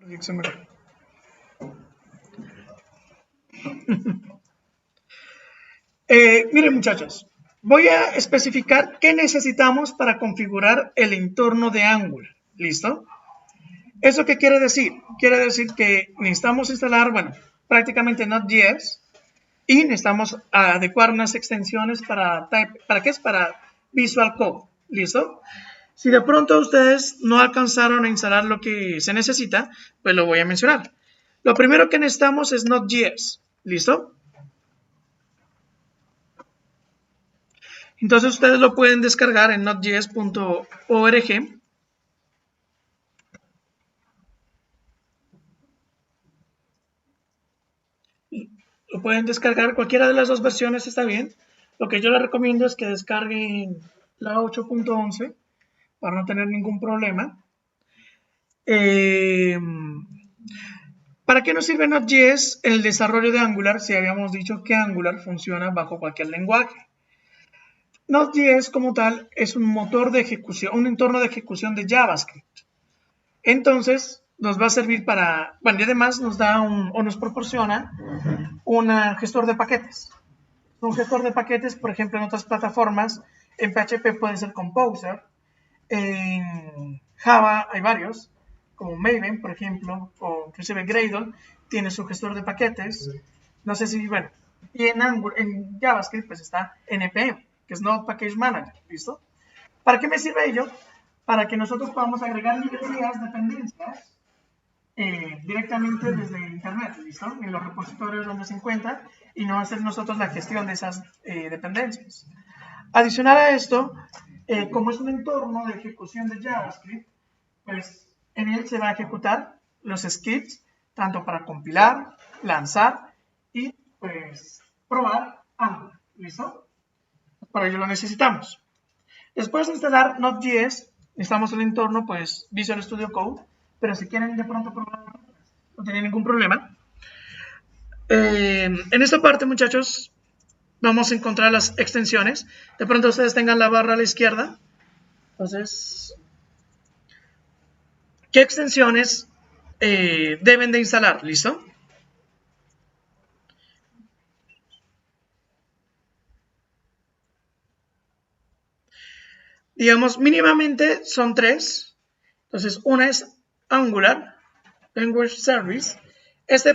Proyección mejor. Miren muchachos, voy a especificar qué necesitamos para configurar el entorno de Angular. ¿Listo? ¿Eso qué quiere decir? Quiere decir que necesitamos instalar, bueno, prácticamente Node.js y necesitamos adecuar unas extensiones ¿para qué es? Para Visual Code. ¿Listo? Si de pronto ustedes no alcanzaron a instalar lo que se necesita, pues lo voy a mencionar. Lo primero que necesitamos es Node.js. ¿Listo? Entonces ustedes lo pueden descargar en nodejs.org. Lo pueden descargar, cualquiera de las dos versiones está bien. Lo que yo les recomiendo es que descarguen la 8.11 para no tener ningún problema. ¿Para qué nos sirve Node.js en el desarrollo de Angular si habíamos dicho que Angular funciona bajo cualquier lenguaje? Node.js como tal es un motor de ejecución, un entorno de ejecución de JavaScript. Entonces nos va a servir para, bueno, y además nos da o nos proporciona un gestor de paquetes. Un gestor de paquetes, por ejemplo, en otras plataformas, en PHP puede ser Composer, en Java hay varios, como Maven, por ejemplo, o inclusive Gradle, tiene su gestor de paquetes. No sé si, bueno, y en JavaScript pues está NPM, que es Node Package Manager, ¿listo? ¿Para qué me sirve ello? Para que nosotros podamos agregar librerías, dependencias, directamente desde internet, ¿listo? En los repositorios donde se encuentra y no hacer nosotros la gestión de esas dependencias. Adicional a esto, como es un entorno de ejecución de JavaScript, pues en él se va a ejecutar los scripts tanto para compilar, lanzar y pues probar Angular, ¿listo? Para ello lo necesitamos. Después de instalar Node.js, necesitamos el entorno pues Visual Studio Code, pero si quieren de pronto probar no tiene ningún problema. En esta parte, muchachos, vamos a encontrar las extensiones. De pronto ustedes tengan la barra a la izquierda. Entonces, ¿qué extensiones deben de instalar? ¿Listo? Digamos, mínimamente son tres. Entonces, una es Angular Language Service.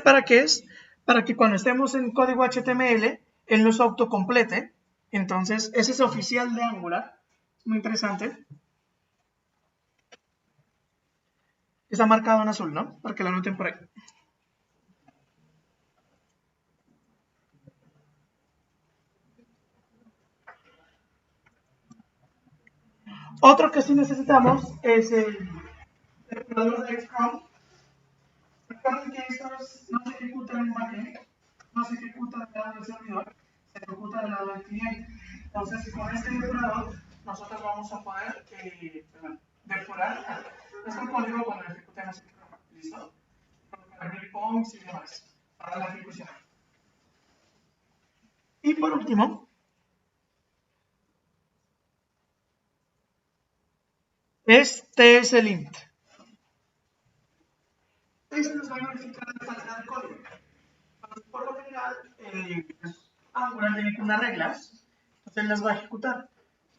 ¿Para qué es? Para que cuando estemos en código HTML, él nos autocomplete. Entonces, ese es oficial de Angular. Es muy interesante. Está marcado en azul, ¿no? Para que lo anoten por ahí. Otro que sí necesitamos es el depurador de Chrome. Recuerden que estos no se ejecutan en backend, no se ejecuta del lado del servidor, se ejecuta del lado del cliente. Entonces, con este depurador, nosotros vamos a poder depurar nuestro código cuando lo ejecutemos en Chrome. ¿Listo? Para breakpoints y demás, para la ejecución. Y por último, es TSLint. Este nos va a verificar la calidad del código. Por lo general, Angular viene unas reglas, entonces las va a ejecutar.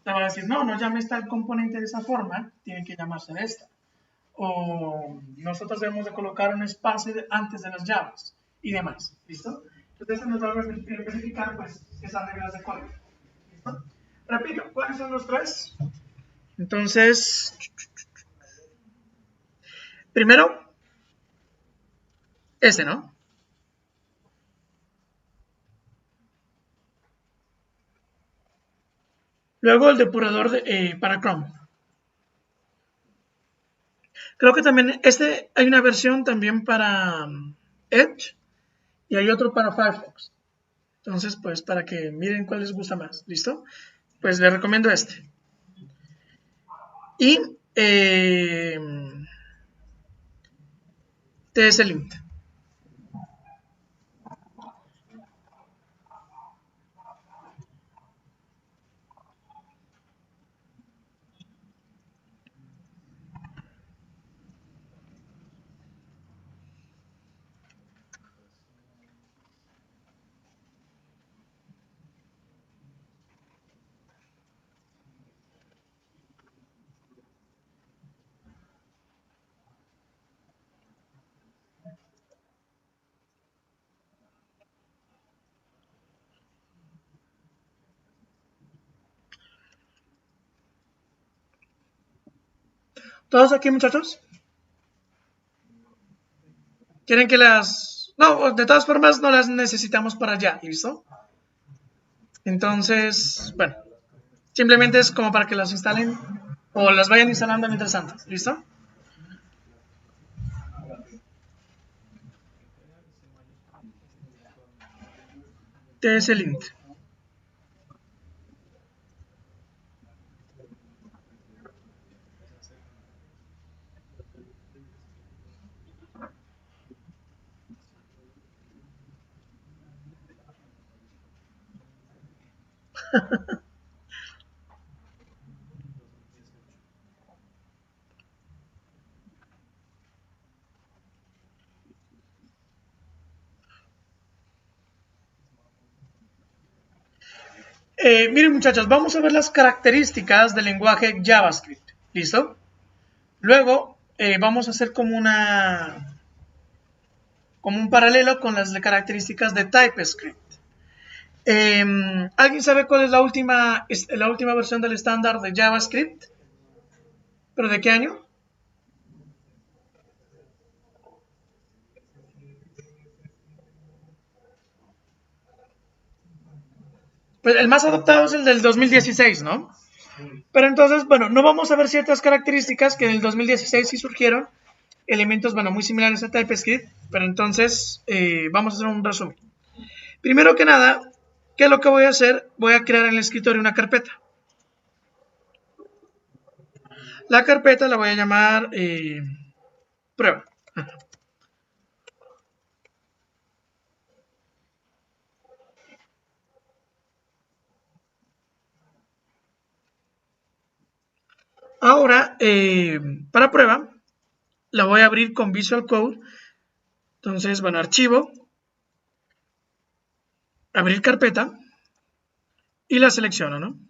Te va a decir, no, no llames tal componente de esa forma, tiene que llamarse de esta. O nosotros debemos de colocar un espacio antes de las llaves y demás. ¿Listo? Entonces, nos va a verificar pues, esas reglas de código. ¿Listo? Repito, ¿cuáles son los tres? Entonces, primero, ese, ¿no? Luego el depurador para Chrome. Creo que también hay una versión también para Edge y hay otro para Firefox. Entonces, pues para que miren cuál les gusta más. ¿Listo? Pues les recomiendo este. Y TSLint. ¿Todos aquí, muchachos? ¿Quieren que las...? No, de todas formas no las necesitamos para allá, ¿listo? Entonces, bueno, simplemente es como para que las instalen o las vayan instalando mientras tanto, ¿listo? TS-Lint. Miren, muchachos, vamos a ver las características del lenguaje JavaScript, ¿listo? Luego vamos a hacer como un paralelo con las características de TypeScript. ¿Alguien sabe cuál es la última versión del estándar de JavaScript? ¿Pero de qué año? Pues el más adoptado es el del 2016, ¿no? Pero entonces, bueno, no vamos a ver ciertas características que en el 2016 sí surgieron, elementos, bueno, muy similares a TypeScript, pero entonces vamos a hacer un resumen. Primero que nada, ¿qué es lo que voy a hacer? Voy a crear en el escritorio una carpeta. La carpeta la voy a llamar prueba. Ahora, para prueba, la voy a abrir con Visual Code. Entonces, bueno, archivo, abrir carpeta y la selecciono, ¿no?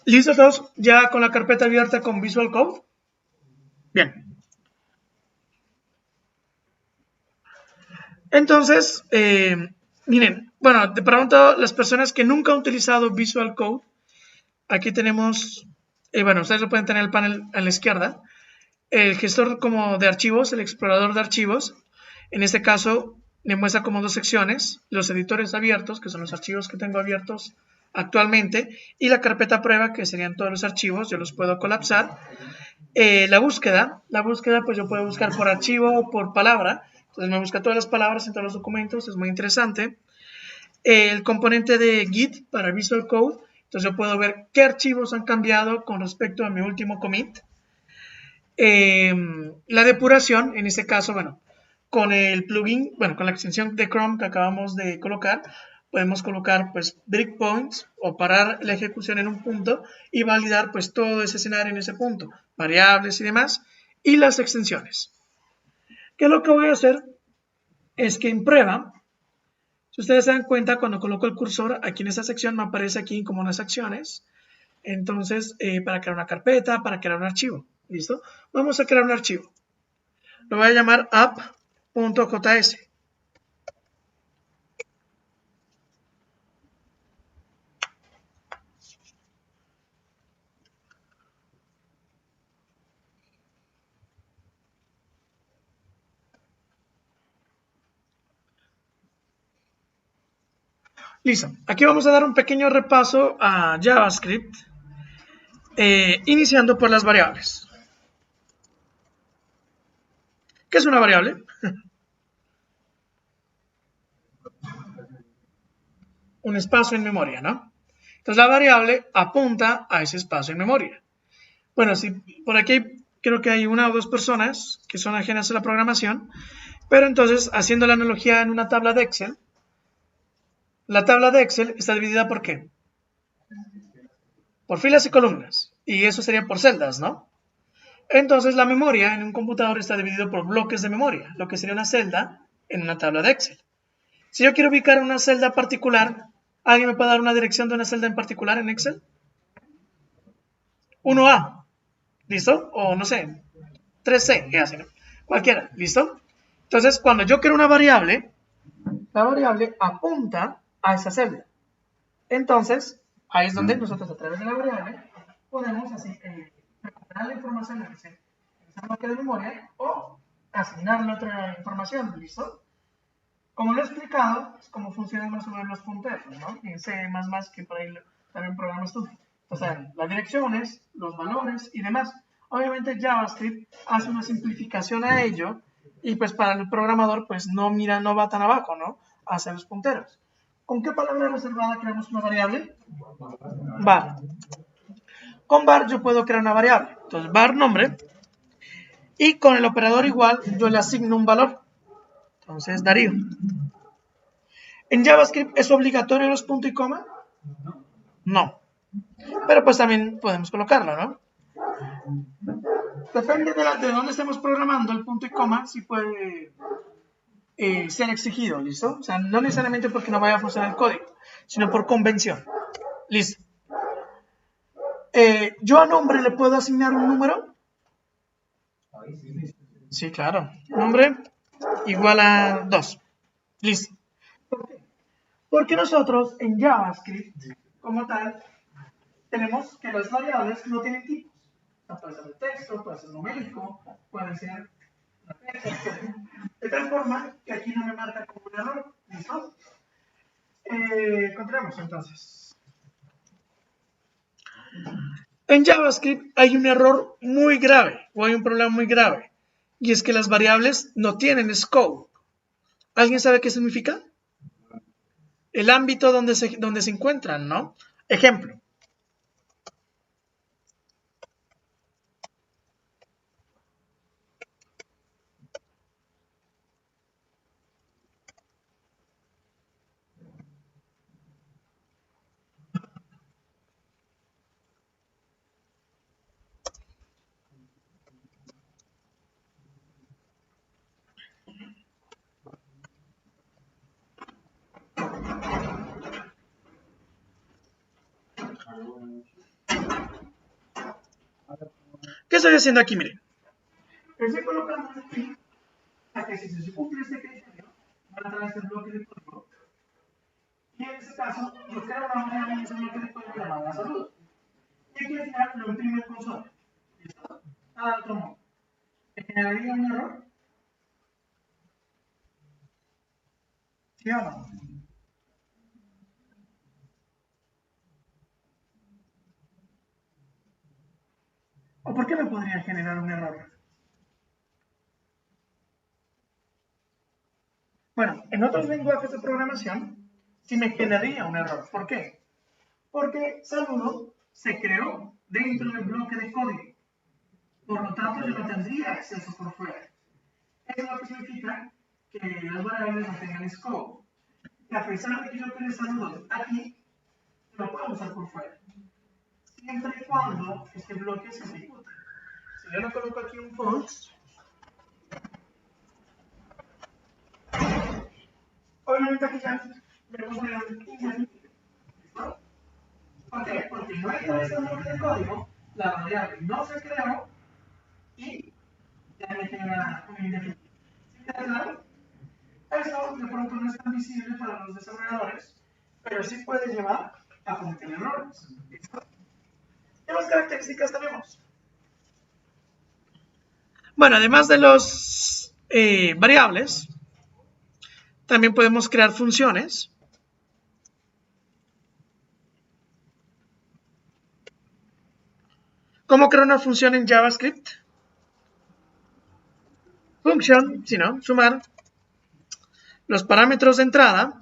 ¿Listos todos ya con la carpeta abierta con Visual Code? Bien. Entonces, miren, bueno, de pronto las personas que nunca han utilizado Visual Code, aquí tenemos, bueno, ustedes lo pueden tener en el panel a la izquierda, el gestor como de archivos, el explorador de archivos. En este caso me muestra como dos secciones, los editores abiertos, que son los archivos que tengo abiertos actualmente, y la carpeta prueba, que serían todos los archivos, yo los puedo colapsar. La búsqueda pues yo puedo buscar por archivo o por palabra, entonces me busca todas las palabras en todos los documentos, es muy interesante. El componente de Git para Visual Code, entonces yo puedo ver qué archivos han cambiado con respecto a mi último commit. La depuración, en este caso, bueno, con el plugin, bueno, con la extensión de Chrome que acabamos de colocar, podemos colocar pues breakpoints o parar la ejecución en un punto y validar pues todo ese escenario en ese punto, variables y demás, y las extensiones. ¿Qué es lo que voy a hacer? Es que en prueba, si ustedes se dan cuenta, cuando coloco el cursor aquí en esta sección me aparece aquí como unas acciones. Entonces, para crear una carpeta, para crear un archivo, ¿listo? Vamos a crear un archivo. Lo voy a llamar app.js. Listo. Aquí vamos a dar un pequeño repaso a JavaScript, iniciando por las variables. ¿Qué es una variable? Un espacio en memoria, ¿no? Entonces la variable apunta a ese espacio en memoria. Bueno, si por aquí creo que hay una o dos personas que son ajenas a la programación, pero entonces haciendo la analogía en una tabla de Excel, la tabla de Excel está dividida por ¿qué? Por filas y columnas, y eso sería por celdas, ¿no? Entonces la memoria en un computador está dividido por bloques de memoria, lo que sería una celda en una tabla de Excel. Si yo quiero ubicar una celda particular, ¿alguien me puede dar una dirección de una celda en particular en Excel? 1A, ¿listo? O no sé, 3C, ¿qué hacen? Cualquiera, ¿listo? Entonces, cuando yo quiero una variable, la variable apunta a esa celda. Entonces, ahí es donde nosotros a través de la variable podemos así recuperar la información en ese bloque de memoria o asignarle otra información, ¿listo? Como lo he explicado, es como funcionan más o menos los punteros, ¿no? En C++, que por ahí también programas tú. O sea, las direcciones, los valores y demás. Obviamente JavaScript hace una simplificación a ello y pues para el programador pues no va tan abajo, ¿no? Hace los punteros. ¿Con qué palabra reservada creamos una variable? Var. Con var yo puedo crear una variable. Entonces var nombre y con el operador igual yo le asigno un valor. Entonces Darío. ¿En JavaScript es obligatorio los puntos y coma? No. Pero pues también podemos colocarlo, ¿no? Depende de dónde estemos programando, el punto y coma sí puede ser exigido, ¿listo? O sea, no necesariamente porque no vaya a funcionar el código, sino por convención. Listo. ¿Yo a nombre le puedo asignar un número? Sí, claro. Nombre igual a 2. Listo. ¿Por qué? Porque nosotros en JavaScript, como tal, tenemos que las variables no tienen tipos. O sea, puede ser de texto, puede ser numérico, puede ser una fecha, etc. De tal forma que aquí no me marca como un error. ¿Listo? Continuemos entonces. En JavaScript hay un error muy grave, o hay un problema muy grave, y es que las variables no tienen scope. ¿Alguien sabe qué significa? El ámbito donde se encuentran, ¿no? Ejemplo. ¿Qué estoy haciendo aquí? Miren. Estoy colocando aquí a que si se cumple este criterio, van a traer este bloque de código. Y en este caso, yo creo una variable en ese bloque de código llamada salud. Y aquí al final lo imprimo en consola. ¿Listo? Nada de otro modo. ¿Me generaría un error? ¿Sí o no? ¿O por qué me podría generar un error? Bueno, en otros lenguajes de programación sí me generaría un error. ¿Por qué? Porque saludo se creó dentro del bloque de código. Por lo tanto, yo no tendría acceso por fuera. Eso lo que significa que las variables no tengan scope. Y a pesar de que yo cree saludos aquí, lo puedo usar por fuera. Siempre y cuando este bloque se ejecute. Si yo le coloco aquí un false, obviamente aquí ya vemos el indefinido. ¿Listo? ¿Por qué? Porque no hay este bloque de código, la variable no se creó y ya me genera un indefinido. ¿Sí queda claro? Eso de pronto no es tan visible para los desarrolladores, pero sí puede llevar a cometer errores. ¿Listo? ¿Qué más características tenemos? Bueno, además de los variables, también podemos crear funciones. ¿Cómo crear una función en JavaScript? Function, si no, sumar los parámetros de entrada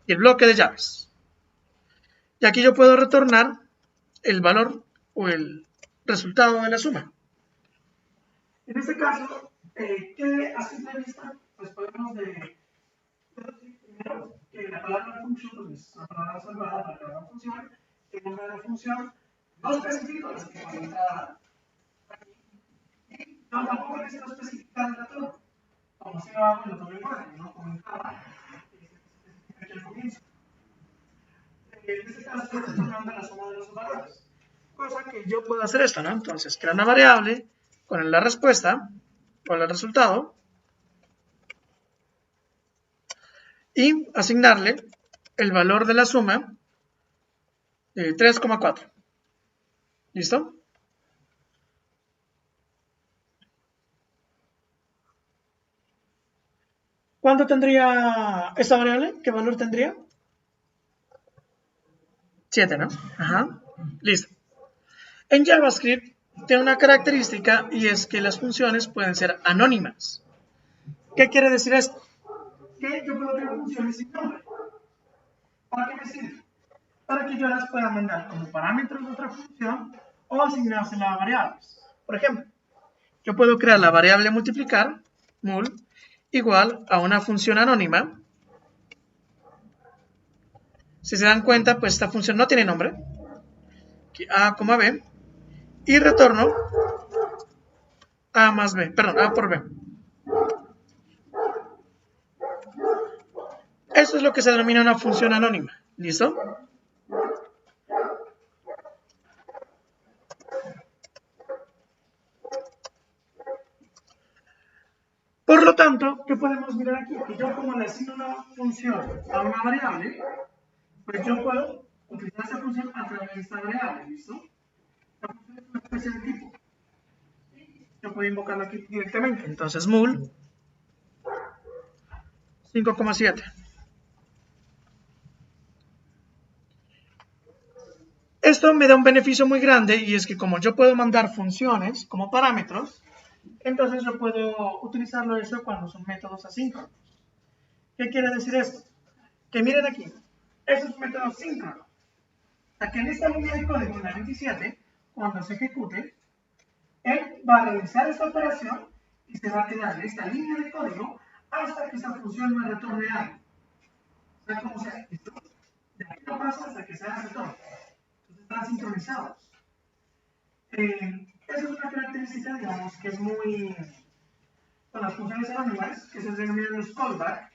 y el bloque de llaves. Y aquí yo puedo retornar el valor o el resultado de la suma. En este caso, ¿qué a simple vista? Pues podemos decir primero que la palabra función pues, es una palabra salvada para crear una función. El nombre de la función no especifico las que van a entrar aquí. Y no, tampoco necesito especificar el retorno, como si lo hago en otro lenguaje, ¿no? Como en Java. aquí al comienzo. En este caso estoy retornando la suma de los valores. Cosa que yo puedo hacer esto, ¿no? Entonces, crear una variable con la respuesta, con el resultado, y asignarle el valor de la suma de 3,4. ¿Listo? ¿Cuánto tendría esta variable? ¿Qué valor tendría? 7, ¿no? Ajá. Listo. En JavaScript tiene una característica y es que las funciones pueden ser anónimas. ¿Qué quiere decir esto? Que yo puedo crear funciones sin nombre. ¿Para qué me sirve? Para que yo las pueda mandar como parámetros de otra función o asignárselas a variables. Por ejemplo, yo puedo crear la variable multiplicar, mul, igual a una función anónima. Si se dan cuenta, pues esta función no tiene nombre. Aquí a, b, y retorno a más b, perdón, a por b. Eso es lo que se denomina una función anónima. ¿Listo? Por lo tanto, ¿qué podemos mirar aquí? Que yo como le asigno una función a una variable, pues yo puedo utilizar esa función a través de esta variable, ¿listo? La función es una especie de tipo. Yo puedo invocarla aquí directamente. Entonces, mul 5,7. Esto me da un beneficio muy grande y es que como yo puedo mandar funciones como parámetros, entonces yo puedo utilizarlo eso cuando son métodos asíncronos. ¿Qué quiere decir esto? Que miren aquí, eso es un método síncrono. O sea que en esta línea de código, en la 27, cuando se ejecute, él va a realizar esta operación y se va a quedar en esta línea de código hasta que esa función me retorne algo. O sea, como sea, esto, de aquí no pasa hasta que se haga todo. Entonces están sincronizados. Esa es una característica, digamos, que es muy, con las funciones anónimas, que se denominan los callback,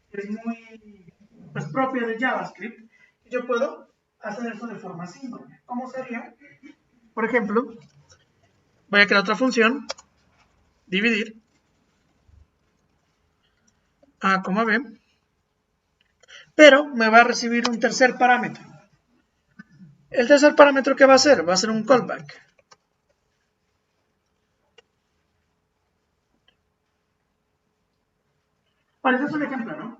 que es muy pues, propia de JavaScript. Y yo puedo hacer eso de forma síncrona. ¿Cómo sería? Por ejemplo, voy a crear otra función, dividir, a, b, pero me va a recibir un tercer parámetro. El tercer parámetro que va a ser un callback. Vale, este es un ejemplo, ¿no?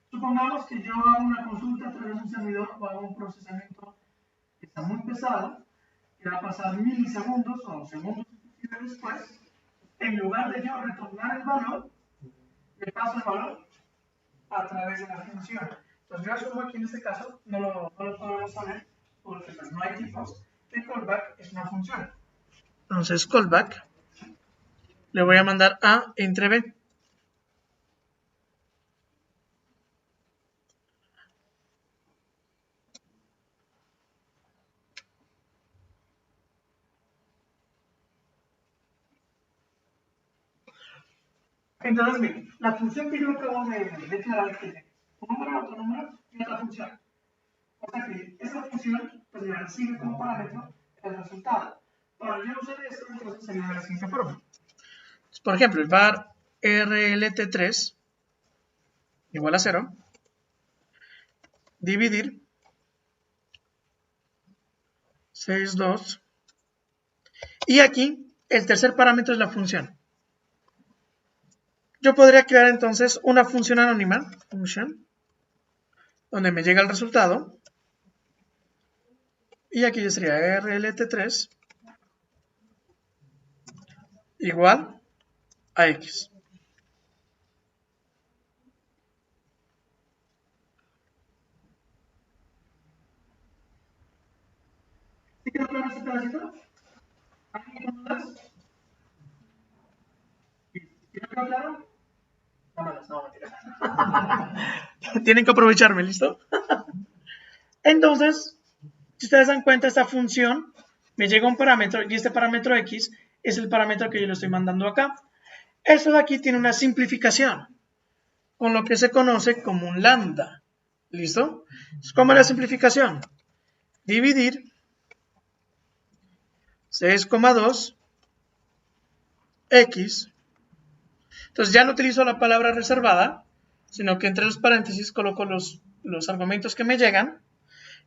Supongamos que yo hago una consulta a través de un servidor o hago un procesamiento que está muy pesado, que va a pasar milisegundos o segundos después. En lugar de yo retornar el valor, le paso el valor a través de la función. Entonces yo asumo aquí en este caso, no lo podemos saber porque pues, no hay tipos. El callback es una función. Entonces callback le voy a mandar a entre b. Entonces, miren, la función que yo acabo de declarar tiene un número, otro número y otra función. O sea que esa función pues, me recibe como parámetro el resultado. Para yo usar esto, entonces sería de la siguiente forma. Por ejemplo, el var rlt3 igual a 0, dividir 6,2, y aquí el tercer parámetro es la función. Yo podría crear entonces una función anónima, function, donde me llega el resultado, y aquí ya sería rlt3 igual a x. ¿Sí quedó claro este pedacito? ¿Alguien más? ¿Quedó claro? No, tienen que aprovecharme, ¿listo? Entonces, si ustedes dan cuenta, esta función me llega un parámetro y este parámetro x es el parámetro que yo le estoy mandando acá. Esto de aquí tiene una simplificación. con lo que se conoce como un lambda. ¿Listo? ¿Cómo es la simplificación? Dividir 6,2 x. Entonces ya no utilizo la palabra reservada, sino que entre los paréntesis coloco los argumentos que me llegan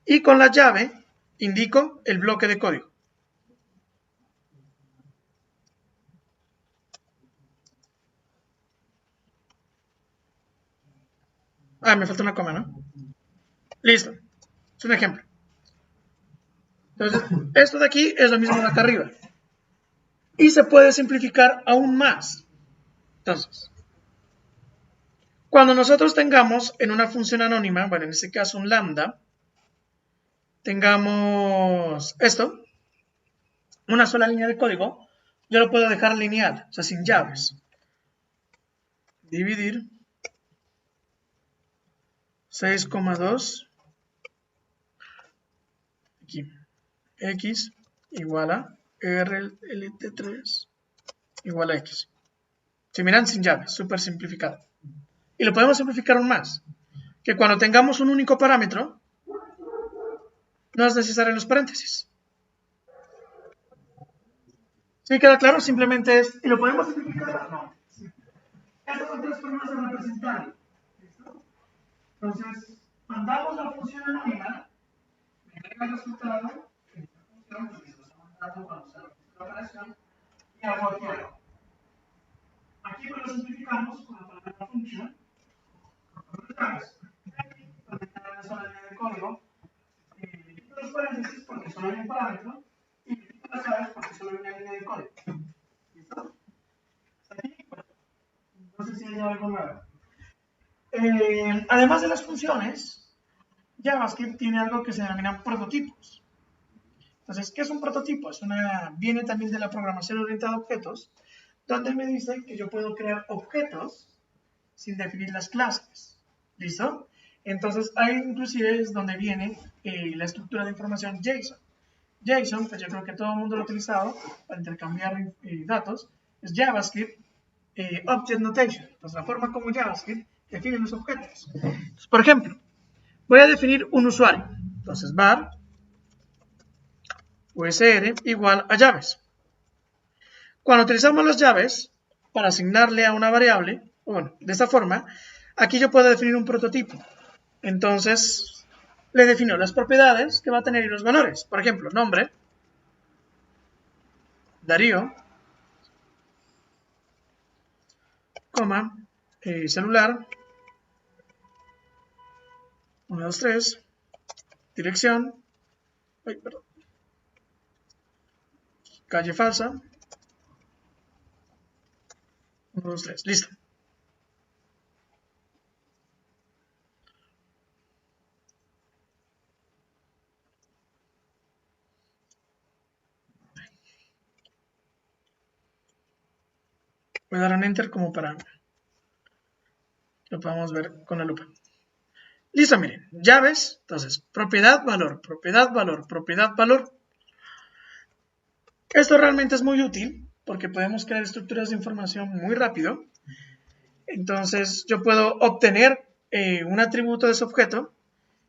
y con la llave indico el bloque de código. Me falta una coma, ¿no? Listo. Es un ejemplo. Entonces, esto de aquí es lo mismo de acá arriba. Y se puede simplificar aún más. Entonces, cuando nosotros tengamos en una función anónima, bueno, en este caso un lambda, tengamos esto, una sola línea de código, yo lo puedo dejar lineal, o sea, sin llaves. Dividir 6,2 aquí, x igual a RLT3 igual a x. Si miran, sin llaves, súper simplificado. Y lo podemos simplificar aún más, que cuando tengamos un único parámetro, no es necesario los paréntesis. ¿Sí queda claro? Simplemente es, y lo podemos simplificar. No. Estas son tres formas de representarlo. ¿Listo? Entonces, mandamos la función anónima, me llega el resultado, esta función, porque se lo está mandando cuando se realiza la operación, y hago aquí algo. Aquí pues lo simplificamos con la palabra function. Aquí, donde queda una sola línea de código, le quito los paréntesis porque solo hay un parámetro, y le quito las llaves porque solo hay una línea de código. ¿Listo? Hasta aquí, bueno, no sé si hay algo nuevo. Además de las funciones, JavaScript tiene algo que se denominan prototipos. Entonces, ¿qué es un prototipo? Viene también de la programación orientada a objetos, donde me dice que yo puedo crear objetos sin definir las clases. ¿Listo? Entonces, ahí inclusive es donde viene la estructura de información JSON. JSON, pues yo creo que todo el mundo lo ha utilizado para intercambiar datos, es JavaScript Object Notation. Entonces, la forma como JavaScript define los objetos. Entonces, por ejemplo, voy a definir un usuario. Entonces, var usr igual a llaves. Cuando utilizamos las llaves para asignarle a una variable, bueno, de esta forma, aquí yo puedo definir un prototipo. Entonces, le defino las propiedades que va a tener y los valores. Por ejemplo, nombre, Darío, coma, celular, 123, dirección, calle falsa, 123, listo. Voy a dar un enter como para que lo podamos ver con la lupa. Listo, miren, llaves, entonces, propiedad, valor, propiedad, valor, propiedad, valor. Esto realmente es muy útil porque podemos crear estructuras de información muy rápido. Entonces, yo puedo obtener un atributo de ese objeto.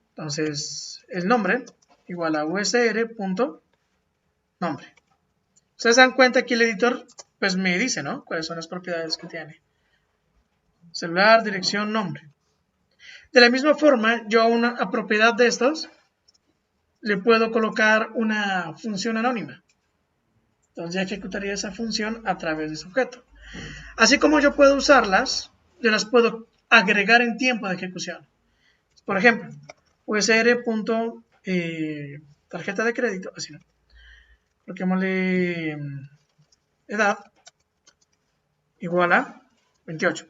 Entonces, el nombre igual a usr.nombre. Ustedes se dan cuenta que el editor pues me dice, ¿no? Cuáles son las propiedades que tiene. Celular, dirección, nombre. De la misma forma, yo a una propiedad de estos le puedo colocar una función anónima. Entonces ya ejecutaría esa función a través de ese objeto. Así como yo puedo usarlas, yo las puedo agregar en tiempo de ejecución. Por ejemplo, usr.tarjeta de crédito, así no. Coloquémosle edad igual a 28.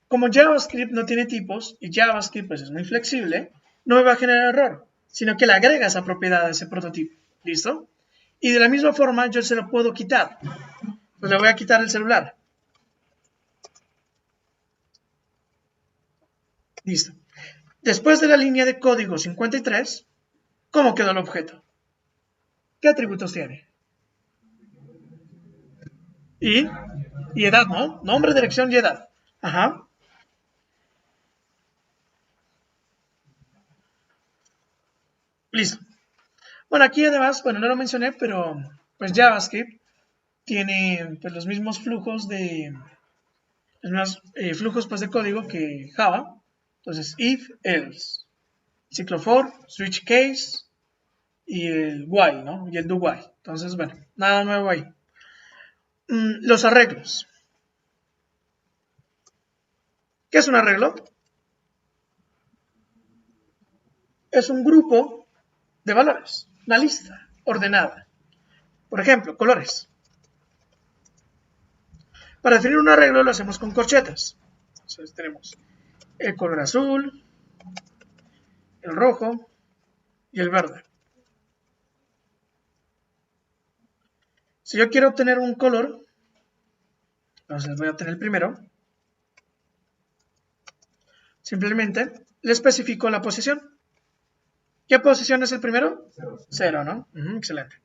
Como JavaScript no tiene tipos y JavaScript pues es muy flexible, no me va a generar error, sino que le agrega esa propiedad a ese prototipo. ¿Listo? Y de la misma forma yo se lo puedo quitar. Pues le voy a quitar el celular. Listo. Después de la línea de código 53, ¿cómo quedó el objeto? ¿Qué atributos tiene? Y edad, ¿no? Nombre, dirección y edad. Ajá. Listo. Bueno, aquí además, bueno, no lo mencioné, pero pues JavaScript tiene pues, los mismos flujos flujos pues, de código que Java. Entonces, if, else, ciclo for, switch case y el while, ¿no? Y el do while. Entonces, bueno, nada nuevo ahí. Los arreglos. ¿Qué es un arreglo? Es un grupo de valores, una lista ordenada. Por ejemplo, colores. Para definir un arreglo lo hacemos con corchetas. Entonces tenemos el color azul, el rojo y el verde. Si yo quiero obtener un color, entonces voy a obtener el primero. Simplemente le especifico la posición. ¿Qué posición es el primero? 0, ¿no? Excelente.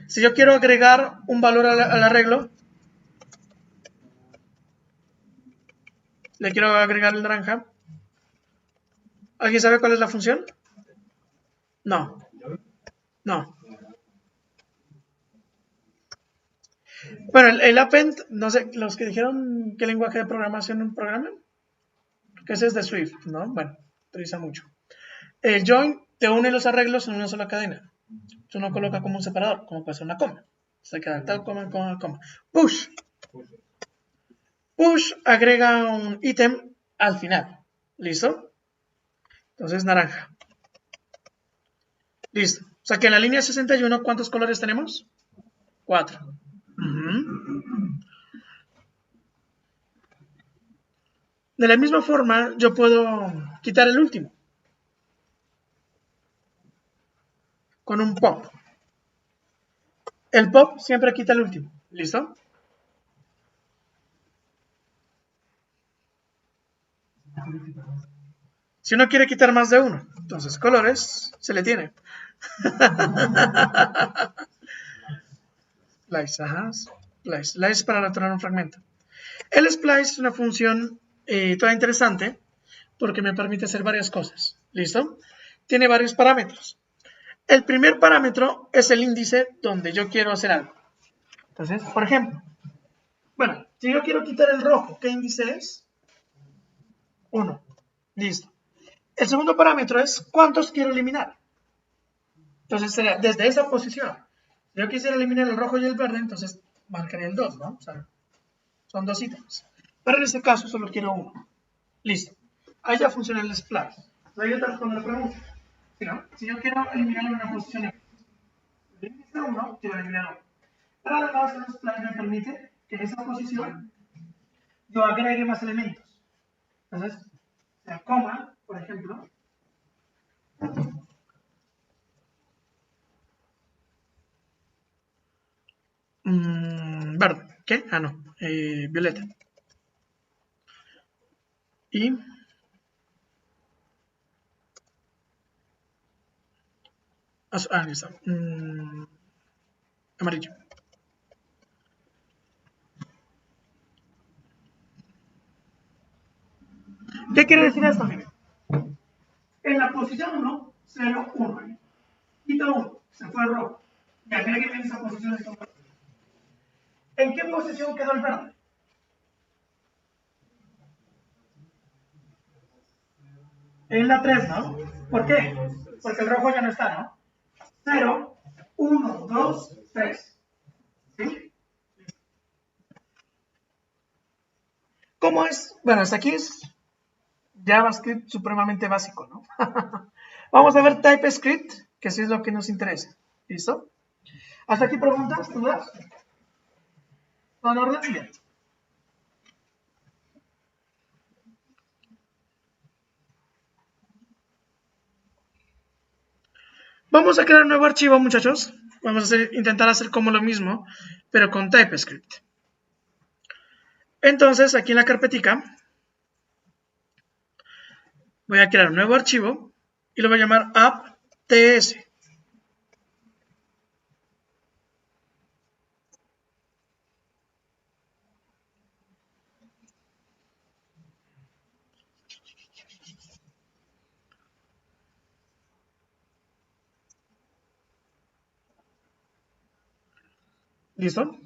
Si yo quiero agregar un valor al arreglo, le quiero agregar el naranja. ¿Alguien sabe cuál es la función? No. No. Bueno, el append, no sé, los que dijeron qué lenguaje de programación programan, que ese es de Swift, ¿no? Bueno, utiliza mucho. El join te une los arreglos en una sola cadena. Tú no coloca como un separador, como puede ser una coma. Se queda tal coma, coma, coma. Push. Push agrega un ítem al final. ¿Listo? Entonces, naranja. Listo. O sea que en la línea 61, ¿cuántos colores tenemos? 4. De la misma forma, yo puedo quitar el último con un pop. El pop siempre quita el último. ¿Listo? Si uno quiere quitar más de uno, entonces colores se le tiene. Splice, ajá. Splice para retornar un fragmento. El splice es una función toda interesante porque me permite hacer varias cosas. ¿Listo? Tiene varios parámetros. El primer parámetro es el índice donde yo quiero hacer algo. Entonces, por ejemplo, bueno, si yo quiero quitar el rojo, ¿qué índice es? 1. Listo. El segundo parámetro es cuántos quiero eliminar. Entonces sería desde esa posición. Si yo quisiera eliminar el rojo y el verde, entonces marcaría el 2, ¿no? O sea, son dos ítems. Pero en este caso solo quiero uno. Listo. Ahí ya funciona el splice. Ahí yo te respondo la pregunta. Si yo quiero eliminar una posición X, el índice 1, quiero eliminar 1. Pero además el splice me permite que en esa posición yo agregue más elementos. Entonces, la coma, por ejemplo, verde. ¿Qué? Ah, no. Violeta. Y ahí está. Amarillo. ¿Qué quiere decir esto? Miren. En la posición 1, 0, 1. Quita 1, se fue el rojo. Y agregue en esa posición. ¿En qué posición quedó el verde? En la 3, ¿no? ¿Por qué? Porque el rojo ya no está, ¿no? 0, 1, 2, 3. ¿Sí? ¿Cómo es? Bueno, hasta aquí es JavaScript supremamente básico, ¿no? Vamos a ver TypeScript, que sí es lo que nos interesa. ¿Listo? ¿Hasta aquí preguntas, dudas? ¿Todo en orden? Bien. Vamos a crear un nuevo archivo, muchachos. Vamos a intentar hacer como lo mismo, pero con TypeScript. Entonces, aquí en la carpetica, voy a crear un nuevo archivo y lo voy a llamar app.ts. ¿Listo?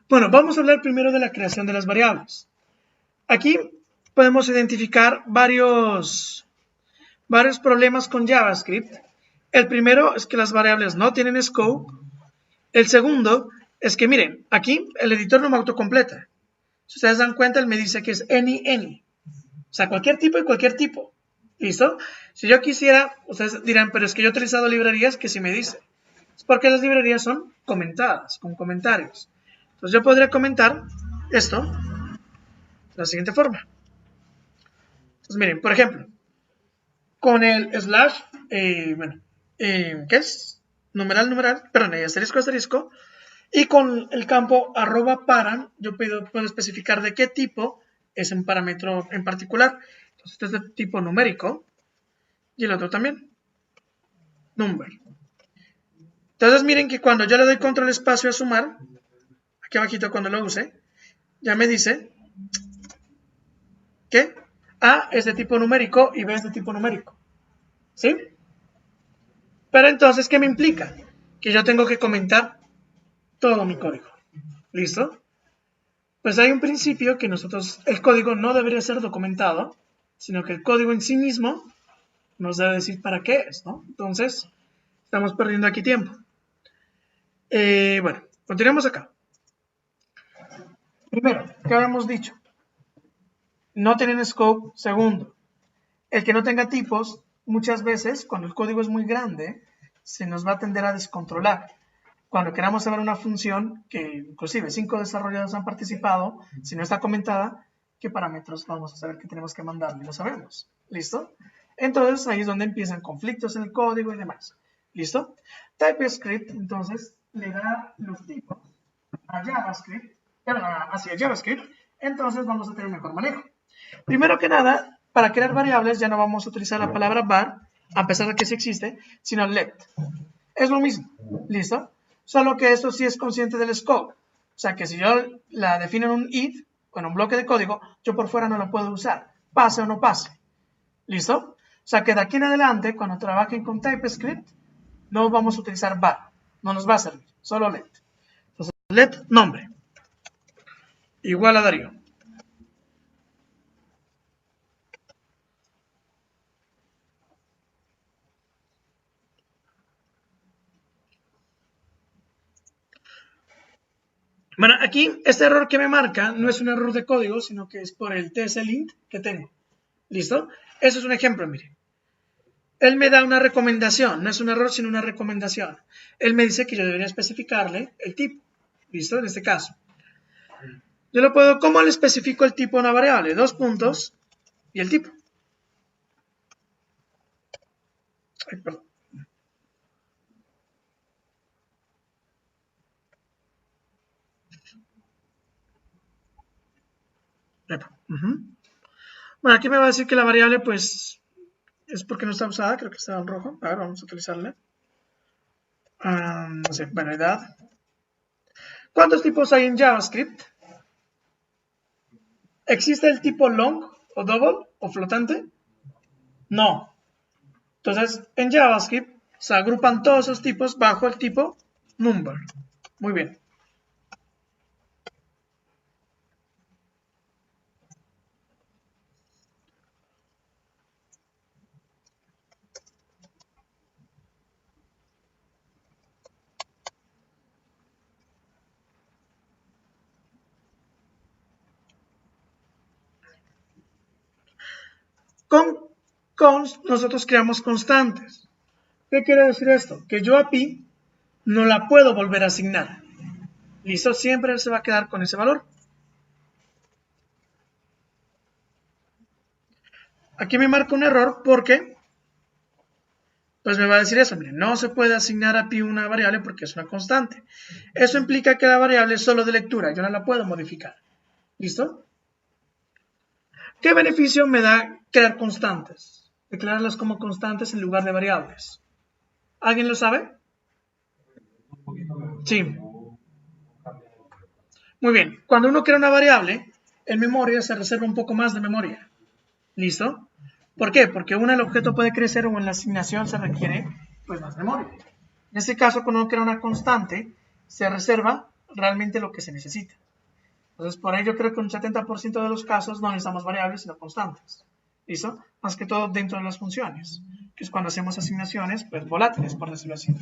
Bueno, vamos a hablar primero de la creación de las variables. Aquí podemos identificar varios problemas con JavaScript. El primero es que las variables no tienen scope. El segundo es que, miren, aquí el editor no me autocompleta. Si ustedes dan cuenta, él me dice que es any. O sea, cualquier tipo y cualquier tipo. ¿Listo? Si yo quisiera, ustedes dirán, pero es que yo he utilizado librerías que sí me dice. Es porque las librerías son comentadas, con comentarios. Entonces yo podría comentar esto de la siguiente forma. Entonces miren, por ejemplo, con el slash, ¿qué es? Numeral, perdón, asterisco, y con el campo @param, yo puedo especificar de qué tipo es un parámetro en particular. Entonces este es de tipo numérico y el otro también, number. Entonces miren que cuando yo le doy control espacio a sumar, aquí abajito cuando lo use, ya me dice que A es de tipo numérico y B es de tipo numérico. ¿Sí? Pero entonces, ¿qué me implica? Que yo tengo que comentar todo mi código. ¿Listo? Pues hay un principio que el código no debería ser documentado, sino que el código en sí mismo nos debe decir para qué es, ¿no? Entonces, estamos perdiendo aquí tiempo. Bueno, continuemos acá. Primero, ¿qué habíamos dicho? No tienen scope. Segundo, el que no tenga tipos, muchas veces, cuando el código es muy grande, se nos va a tender a descontrolar. Cuando queramos saber una función, que inclusive 5 desarrolladores han participado, si no está comentada, ¿qué parámetros vamos a saber que tenemos que mandarle? Lo sabemos. ¿Listo? Entonces, ahí es donde empiezan conflictos en el código y demás. ¿Listo? TypeScript, entonces, le da los tipos a JavaScript, hacia JavaScript, entonces vamos a tener un mejor manejo. Primero que nada, para crear variables ya no vamos a utilizar la palabra var, a pesar de que sí existe, sino let. Es lo mismo, ¿listo? Solo que esto sí es consciente del scope. O sea que si yo la defino en un if, o en un bloque de código, yo por fuera no la puedo usar, pase o no pase. ¿Listo? O sea que de aquí en adelante, cuando trabajen con TypeScript, no vamos a utilizar var, no nos va a servir, solo let. Entonces, let nombre, igual a Darío. Bueno, aquí este error que me marca no es un error de código, sino que es por el TSLint que tengo. ¿Listo? Eso es un ejemplo, mire. Él me da una recomendación, no es un error, sino una recomendación. Él me dice que yo debería especificarle el tipo. ¿Listo? En este caso. Yo lo puedo, ¿cómo le especifico el tipo a una variable? 2 puntos y el tipo. Ay, perdón. Bueno, aquí me va a decir que la variable, pues, es porque no está usada, creo que está en rojo. A ver, vamos a utilizarla. No sé, bueno, edad. ¿Cuántos tipos hay en JavaScript? ¿Existe el tipo long o double o flotante? No. Entonces, en JavaScript se agrupan todos esos tipos bajo el tipo number. Muy bien. Con const nosotros creamos constantes. ¿Qué quiere decir esto? Que yo a pi no la puedo volver a asignar. ¿Listo? Siempre se va a quedar con ese valor. Aquí me marca un error porque pues me va a decir eso, miren, no se puede asignar a pi una variable porque es una constante. Eso implica que la variable es solo de lectura, yo no la puedo modificar. ¿Listo? ¿Qué beneficio me da crear constantes? Declararlas como constantes en lugar de variables. ¿Alguien lo sabe? Sí. Muy bien. Cuando uno crea una variable, en memoria se reserva un poco más de memoria. ¿Listo? ¿Por qué? Porque el objeto puede crecer o en la asignación se requiere pues más memoria. En este caso, cuando uno crea una constante, se reserva realmente lo que se necesita. Entonces, por ahí yo creo que un 70% de los casos no necesitamos variables, sino constantes. ¿Listo? Más que todo dentro de las funciones, que es cuando hacemos asignaciones, pues volátiles, por decirlo así.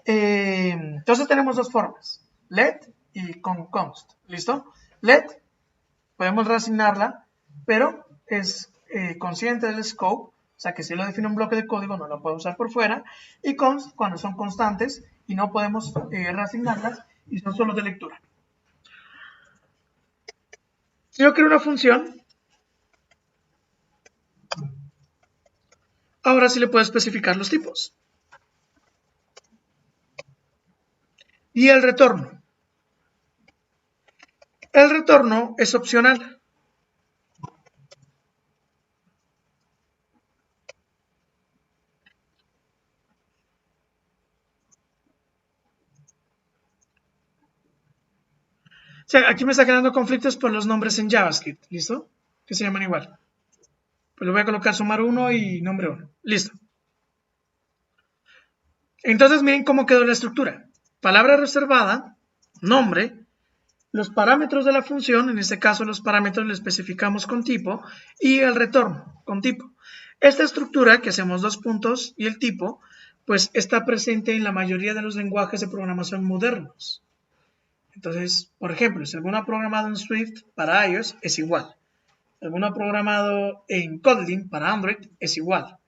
Entonces tenemos dos formas, let y con const. ¿Listo? Let, podemos reasignarla, pero es consciente del scope, o sea que si lo define un bloque de código no lo puedo usar por fuera, y const cuando son constantes y no podemos reasignarlas y son solo de lectura. Si yo creo una función, ahora sí le puedo especificar los tipos. Y el retorno. El retorno es opcional. O sea, aquí me está creando conflictos por los nombres en JavaScript, ¿listo? Que se llaman igual. Pues le voy a colocar sumar 1 y nombre 1. Listo. Entonces miren cómo quedó la estructura. Palabra reservada, nombre, los parámetros de la función, en este caso los parámetros los especificamos con tipo, y el retorno con tipo. Esta estructura, que hacemos dos puntos, y el tipo, pues está presente en la mayoría de los lenguajes de programación modernos. Entonces, por ejemplo, si alguno ha programado en Swift para iOS, es igual. Si alguno ha programado en Kotlin para Android, es igual.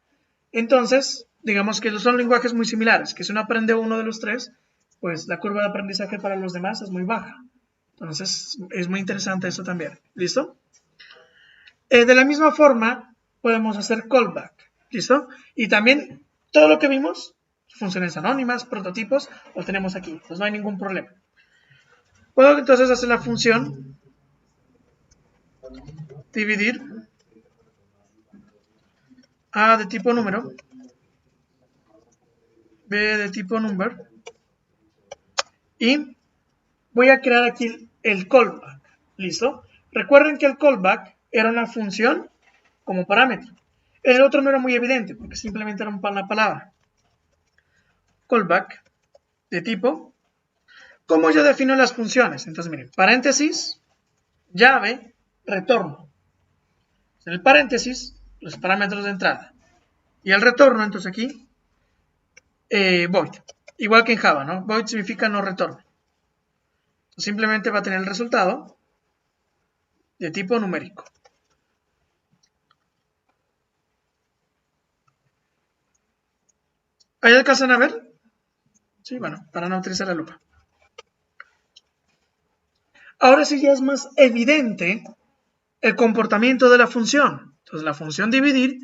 Entonces, digamos que son lenguajes muy similares, que si uno aprende uno de los tres, pues la curva de aprendizaje para los demás es muy baja. Entonces, es muy interesante eso también. ¿Listo? De la misma forma, podemos hacer callback. ¿Listo? Y también todo lo que vimos, funciones anónimas, prototipos, lo tenemos aquí. Pues no hay ningún problema. Puedo entonces hacer la función dividir A de tipo número, B de tipo number, y voy a crear aquí el callback. ¿Listo? Recuerden que el callback era una función como parámetro. El otro no era muy evidente porque simplemente era una palabra. Callback de tipo. ¿Cómo yo defino las funciones? Entonces, miren, paréntesis, llave, retorno. En el paréntesis, los parámetros de entrada. Y el retorno, entonces aquí, void. Igual que en Java, ¿no? Void significa no retorno. Entonces, simplemente va a tener el resultado de tipo numérico. ¿Ahí alcanzan a ver? Sí, bueno, para no utilizar la lupa. Ahora sí ya es más evidente el comportamiento de la función. Entonces la función dividir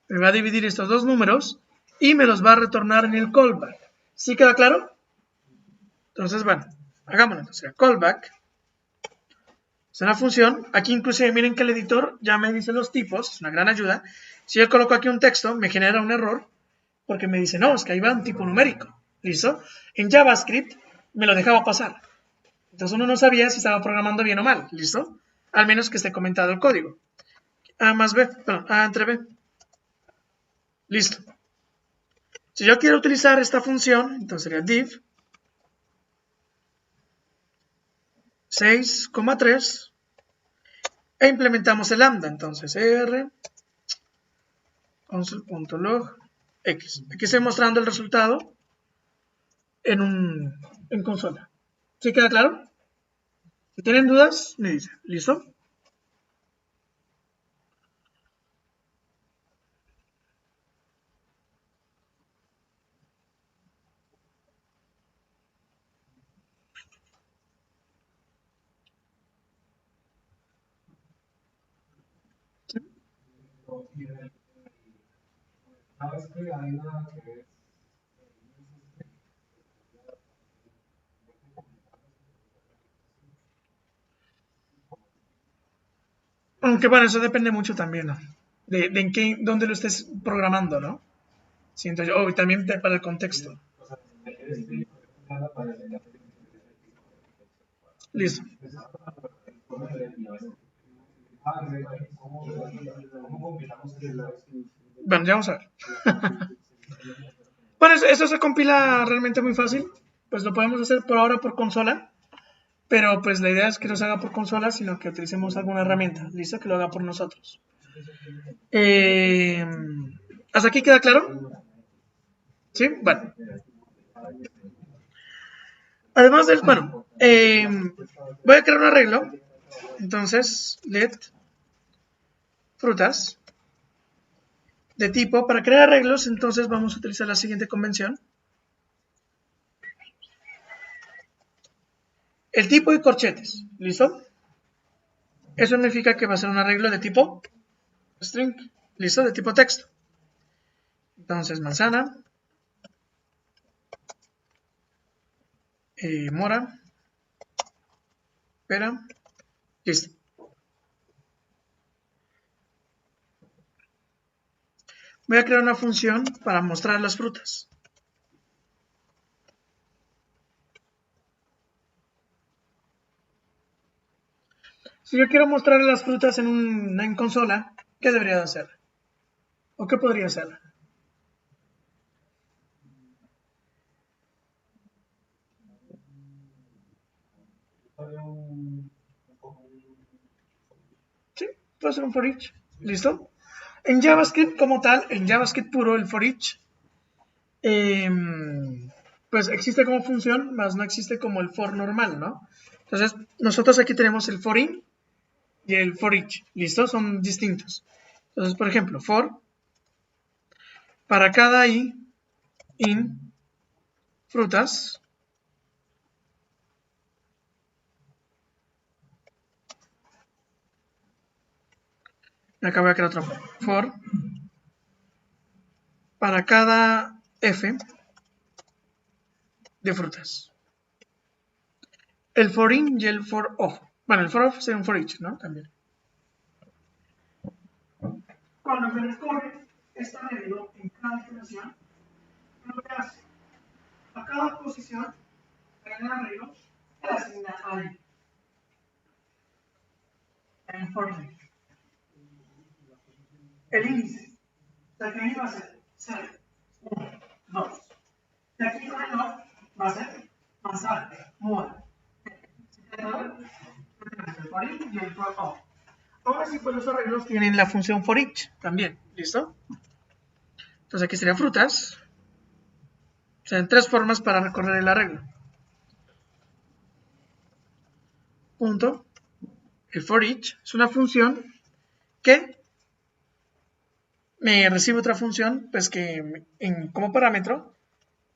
me va a dividir estos dos números y me los va a retornar en el callback. ¿Sí queda claro? Entonces, bueno, hagámoslo. Entonces, callback es una función. Aquí inclusive miren que el editor ya me dice los tipos, es una gran ayuda. Si yo coloco aquí un texto, me genera un error porque me dice, no, es que ahí va un tipo numérico. ¿Listo? En JavaScript me lo dejaba pasar. Entonces uno no sabía si estaba programando bien o mal. ¿Listo? Al menos que esté comentado el código. A más B, perdón, A entre B. Listo. Si yo quiero utilizar esta función, entonces sería div 6,3 e implementamos el lambda. Entonces r console.log x. Aquí estoy mostrando el resultado en consola. ¿Sí queda claro? Si tienen dudas, me dicen. ¿Listo? Aunque bueno, eso depende mucho también, ¿no? De en qué, dónde lo estés programando, ¿no? Siento yo. Oh, y también para el contexto. Listo. Bueno, ya vamos a ver. Bueno, eso se compila realmente muy fácil. Pues lo podemos hacer por ahora por consola. Pero pues la idea es que no se haga por consola, sino que utilicemos alguna herramienta. ¿Listo? Que lo haga por nosotros. Eh, ¿Hasta aquí queda claro? ¿Sí? Bueno. Además del, bueno, voy a crear un arreglo. Entonces, let frutas de tipo, para crear arreglos, entonces vamos a utilizar la siguiente convención. El tipo y corchetes, ¿listo? Eso significa que va a ser un arreglo de tipo string, ¿listo? De tipo texto. Entonces, manzana, mora, pera, listo. Voy a crear una función para mostrar las frutas. Si yo quiero mostrar las frutas en consola, ¿qué debería de hacer? ¿O qué podría hacer? Sí, puede ser un for each. ¿Listo? En JavaScript como tal, en JavaScript puro, el for each, pues existe como función, más no existe como el for normal, ¿no? Entonces, nosotros aquí tenemos el for in y el for each. ¿Listo? Son distintos. Entonces, por ejemplo, for, para cada i, in, frutas, y acá voy a crear otro for, para cada f de frutas. El for in y el for off. Bueno, el for off sería un for each, ¿no? También. Cuando se descubre este arreglo en cada iteración, lo que hace, a cada posición en el arreglo, se le asigna ahí el for in. El índice. O sea, que ahí va a ser 0, 1, 2. Y aquí con el off va a ser manzana, mora. El for in y el for off. Ahora sí, pues los arreglos tienen la función for each también. ¿Listo? Entonces aquí serían frutas. O sea, en tres formas para recorrer el arreglo. Punto. El for each es una función que me recibe otra función, pues que como parámetro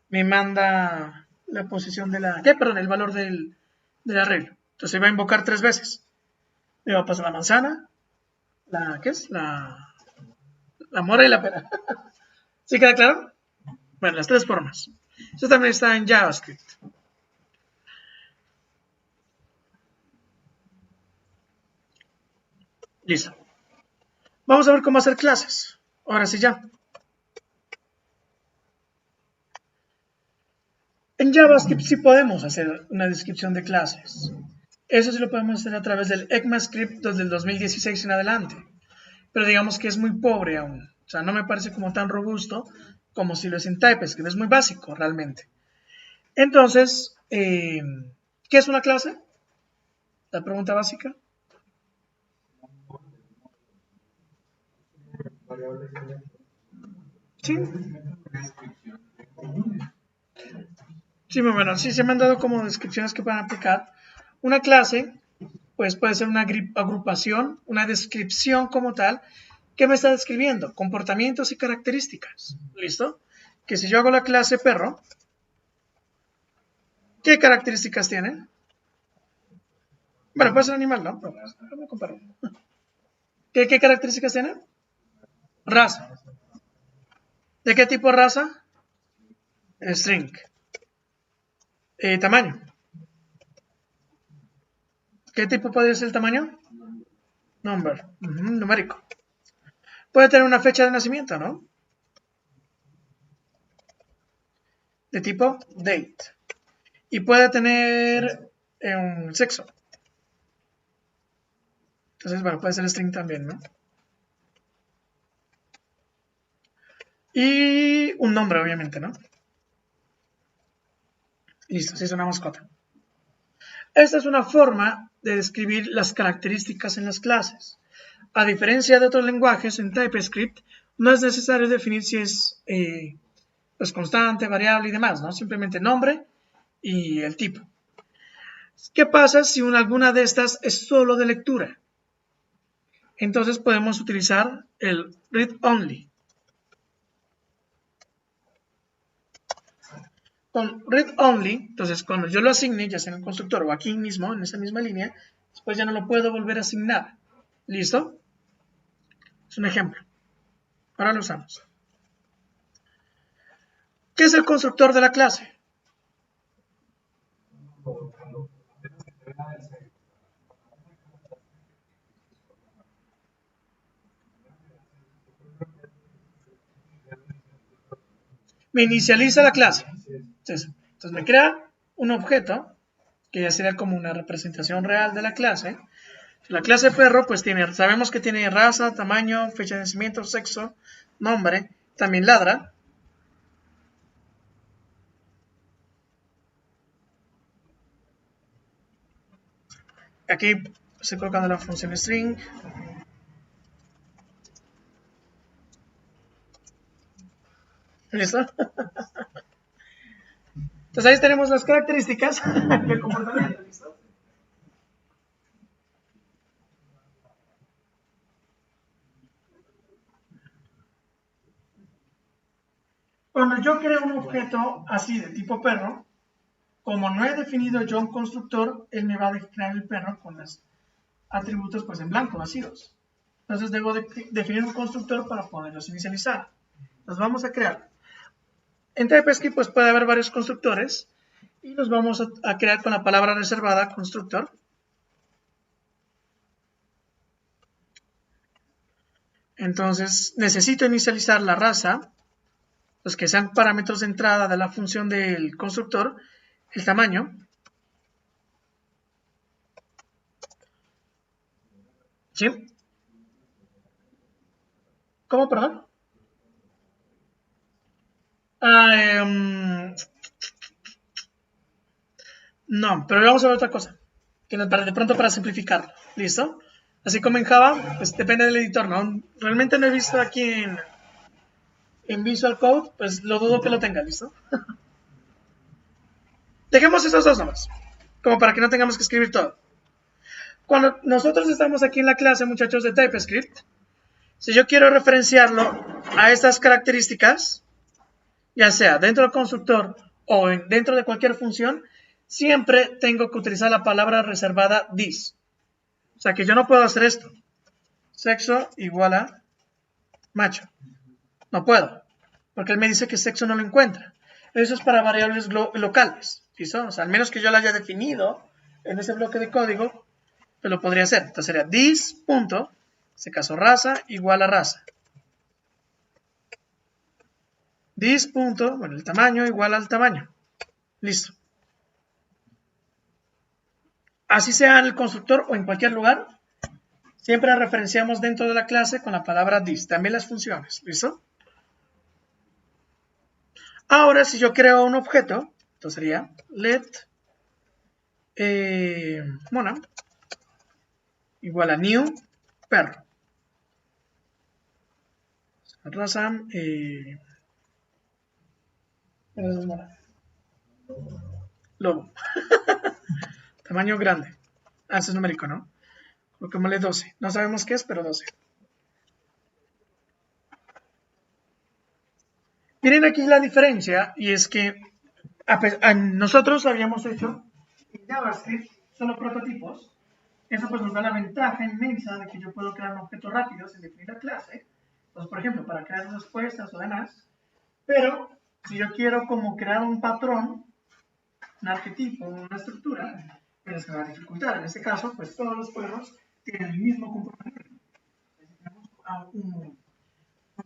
me manda la posición de la, perdón, el valor del arreglo. Entonces va a invocar tres veces. Me va a pasar la manzana, ¿qué es? La mora y la pera. ¿Sí queda claro? Bueno, las tres formas. Eso también está en JavaScript. Listo. Vamos a ver cómo hacer clases. Ahora sí ya. En JavaScript sí podemos hacer una descripción de clases. Eso sí lo podemos hacer a través del ECMAScript desde el 2016 en adelante. Pero digamos que es muy pobre aún. O sea, no me parece como tan robusto como si lo es en TypeScript. Es muy básico realmente. Entonces, ¿qué es una clase? La pregunta básica. Sí. Sí, muy bueno. Sí, se me han dado como descripciones que pueden aplicar. Una clase, pues puede ser una agrupación, una descripción como tal, que me está describiendo comportamientos y características. ¿Listo? Que si yo hago la clase perro, ¿qué características tiene? Bueno, puede ser animal, ¿no? Pero déjame comparar. ¿Qué características tiene? Raza. ¿De qué tipo raza? String. Tamaño. ¿Qué tipo puede ser el tamaño? Number. Numérico. Puede tener una fecha de nacimiento, ¿no? De tipo date. Y puede tener un sexo. Entonces, bueno, puede ser string también, ¿no? y un nombre, obviamente, ¿no? Listo, así es una mascota. Esta es una forma de describir las características en las clases. A diferencia de otros lenguajes, en TypeScript no es necesario definir si es pues constante, variable y demás, ¿no? Simplemente nombre y el tipo. ¿Qué pasa si alguna de estas es solo de lectura? Entonces podemos utilizar el read only. Con read only, entonces cuando yo lo asigne, ya sea en el constructor o aquí mismo, en esa misma línea, después ya no lo puedo volver a asignar. ¿Listo? Es un ejemplo. Ahora lo usamos. ¿Qué es el constructor de la clase? Me inicializa la clase. Entonces me crea un objeto, que ya sería como una representación real de la clase. La clase perro, pues sabemos que tiene raza, tamaño, fecha de nacimiento, sexo, nombre, también ladra. Aquí estoy colocando la función string. ¿Listo? Entonces ahí tenemos las características del comportamiento. ¿Listo? Cuando yo creo un objeto así de tipo perro, como no he definido yo un constructor, él me va a crear el perro con los atributos pues en blanco, vacíos. Entonces debo definir un constructor para poderlos inicializar. Los vamos a crear. En TypeScript pues puede haber varios constructores y los vamos a crear con la palabra reservada constructor. Entonces necesito inicializar la raza, los que sean parámetros de entrada de la función del constructor, el tamaño, ¿sí? ¿Cómo, perdón? No, pero vamos a ver otra cosa, que de pronto para simplificarlo, ¿listo? Así como en Java, pues depende del editor, ¿no? Realmente no he visto aquí en Visual Code, pues lo dudo que lo tenga, ¿listo? Dejemos esos dos nomás, como para que no tengamos que escribir todo. Cuando nosotros estamos aquí en la clase, muchachos, de TypeScript, si yo quiero referenciarlo a estas características, ya sea dentro del constructor o dentro de cualquier función, siempre tengo que utilizar la palabra reservada this. O sea que yo no puedo hacer esto. Sexo igual a macho. No puedo, porque él me dice que sexo no lo encuentra. Eso es para variables locales. ¿Listo? O sea, al menos que yo lo haya definido en ese bloque de código, pues lo podría hacer. Entonces sería this, punto, en este caso raza, igual a raza. This, punto, bueno, el tamaño igual al tamaño. Listo. Así sea en el constructor o en cualquier lugar, siempre referenciamos dentro de la clase con la palabra this. También las funciones. ¿Listo? Ahora, si yo creo un objeto, entonces sería let mona igual a new perro. Raza lobo. Tamaño grande. Ah, ese es numérico, ¿no? Coloquémosle 12. No sabemos qué es, pero 12. Miren aquí la diferencia, y es que nosotros habíamos hecho en JavaScript solo prototipos. Eso pues nos da la ventaja inmensa de que yo puedo crear un objeto rápido sin definir la clase. Pues por ejemplo, para crear respuestas o demás. Pero si yo quiero como crear un patrón, un arquetipo, una estructura, pues se va a dificultar. En este caso, pues todos los perros tienen el mismo comportamiento. Un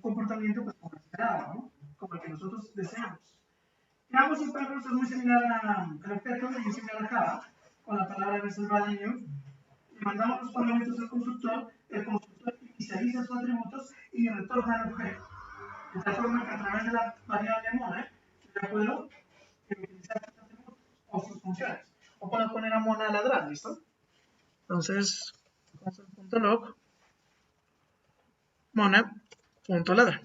comportamiento pues como esperado, ¿no? Como el que nosotros deseamos. Creamos un perro, es muy similar al objeto, muy similar a Java, con la palabra reservada new. Le mandamos los parámetros al constructor, el constructor inicializa sus atributos y retorna el objeto. De tal forma que a través de la variable mona, yo puedo utilizar sus atributos o sus funciones. O puedo poner a mona a ladrar, ¿listo? Entonces, console.log mona.ladra.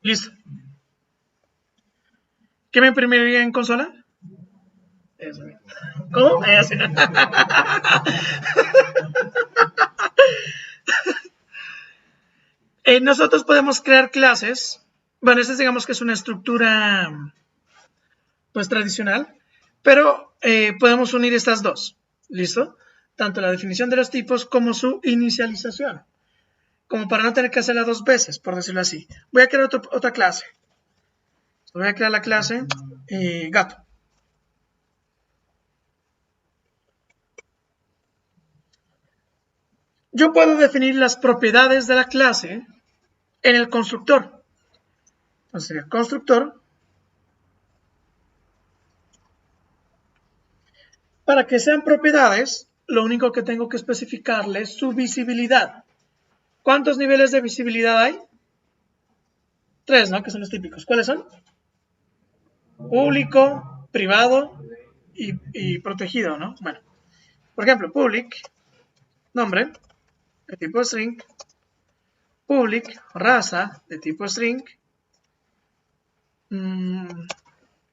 Listo. ¿Qué me imprimiría en consola? Eso. ¿Cómo? Así. Nosotros podemos crear clases. Bueno, esta digamos que es una estructura pues tradicional, pero podemos unir estas dos. ¿Listo? Tanto la definición de los tipos como su inicialización. Como para no tener que hacerla dos veces, por decirlo así. Voy a crear otra clase. Voy a crear la clase gato. Yo puedo definir las propiedades de la clase en el constructor. Entonces sería constructor. Para que sean propiedades, lo único que tengo que especificarle es su visibilidad. ¿Cuántos niveles de visibilidad hay? 3, ¿no? Que son los típicos. ¿Cuáles son? Público, privado y protegido, ¿no? Bueno, por ejemplo, public, nombre, de tipo string, public, raza, de tipo string,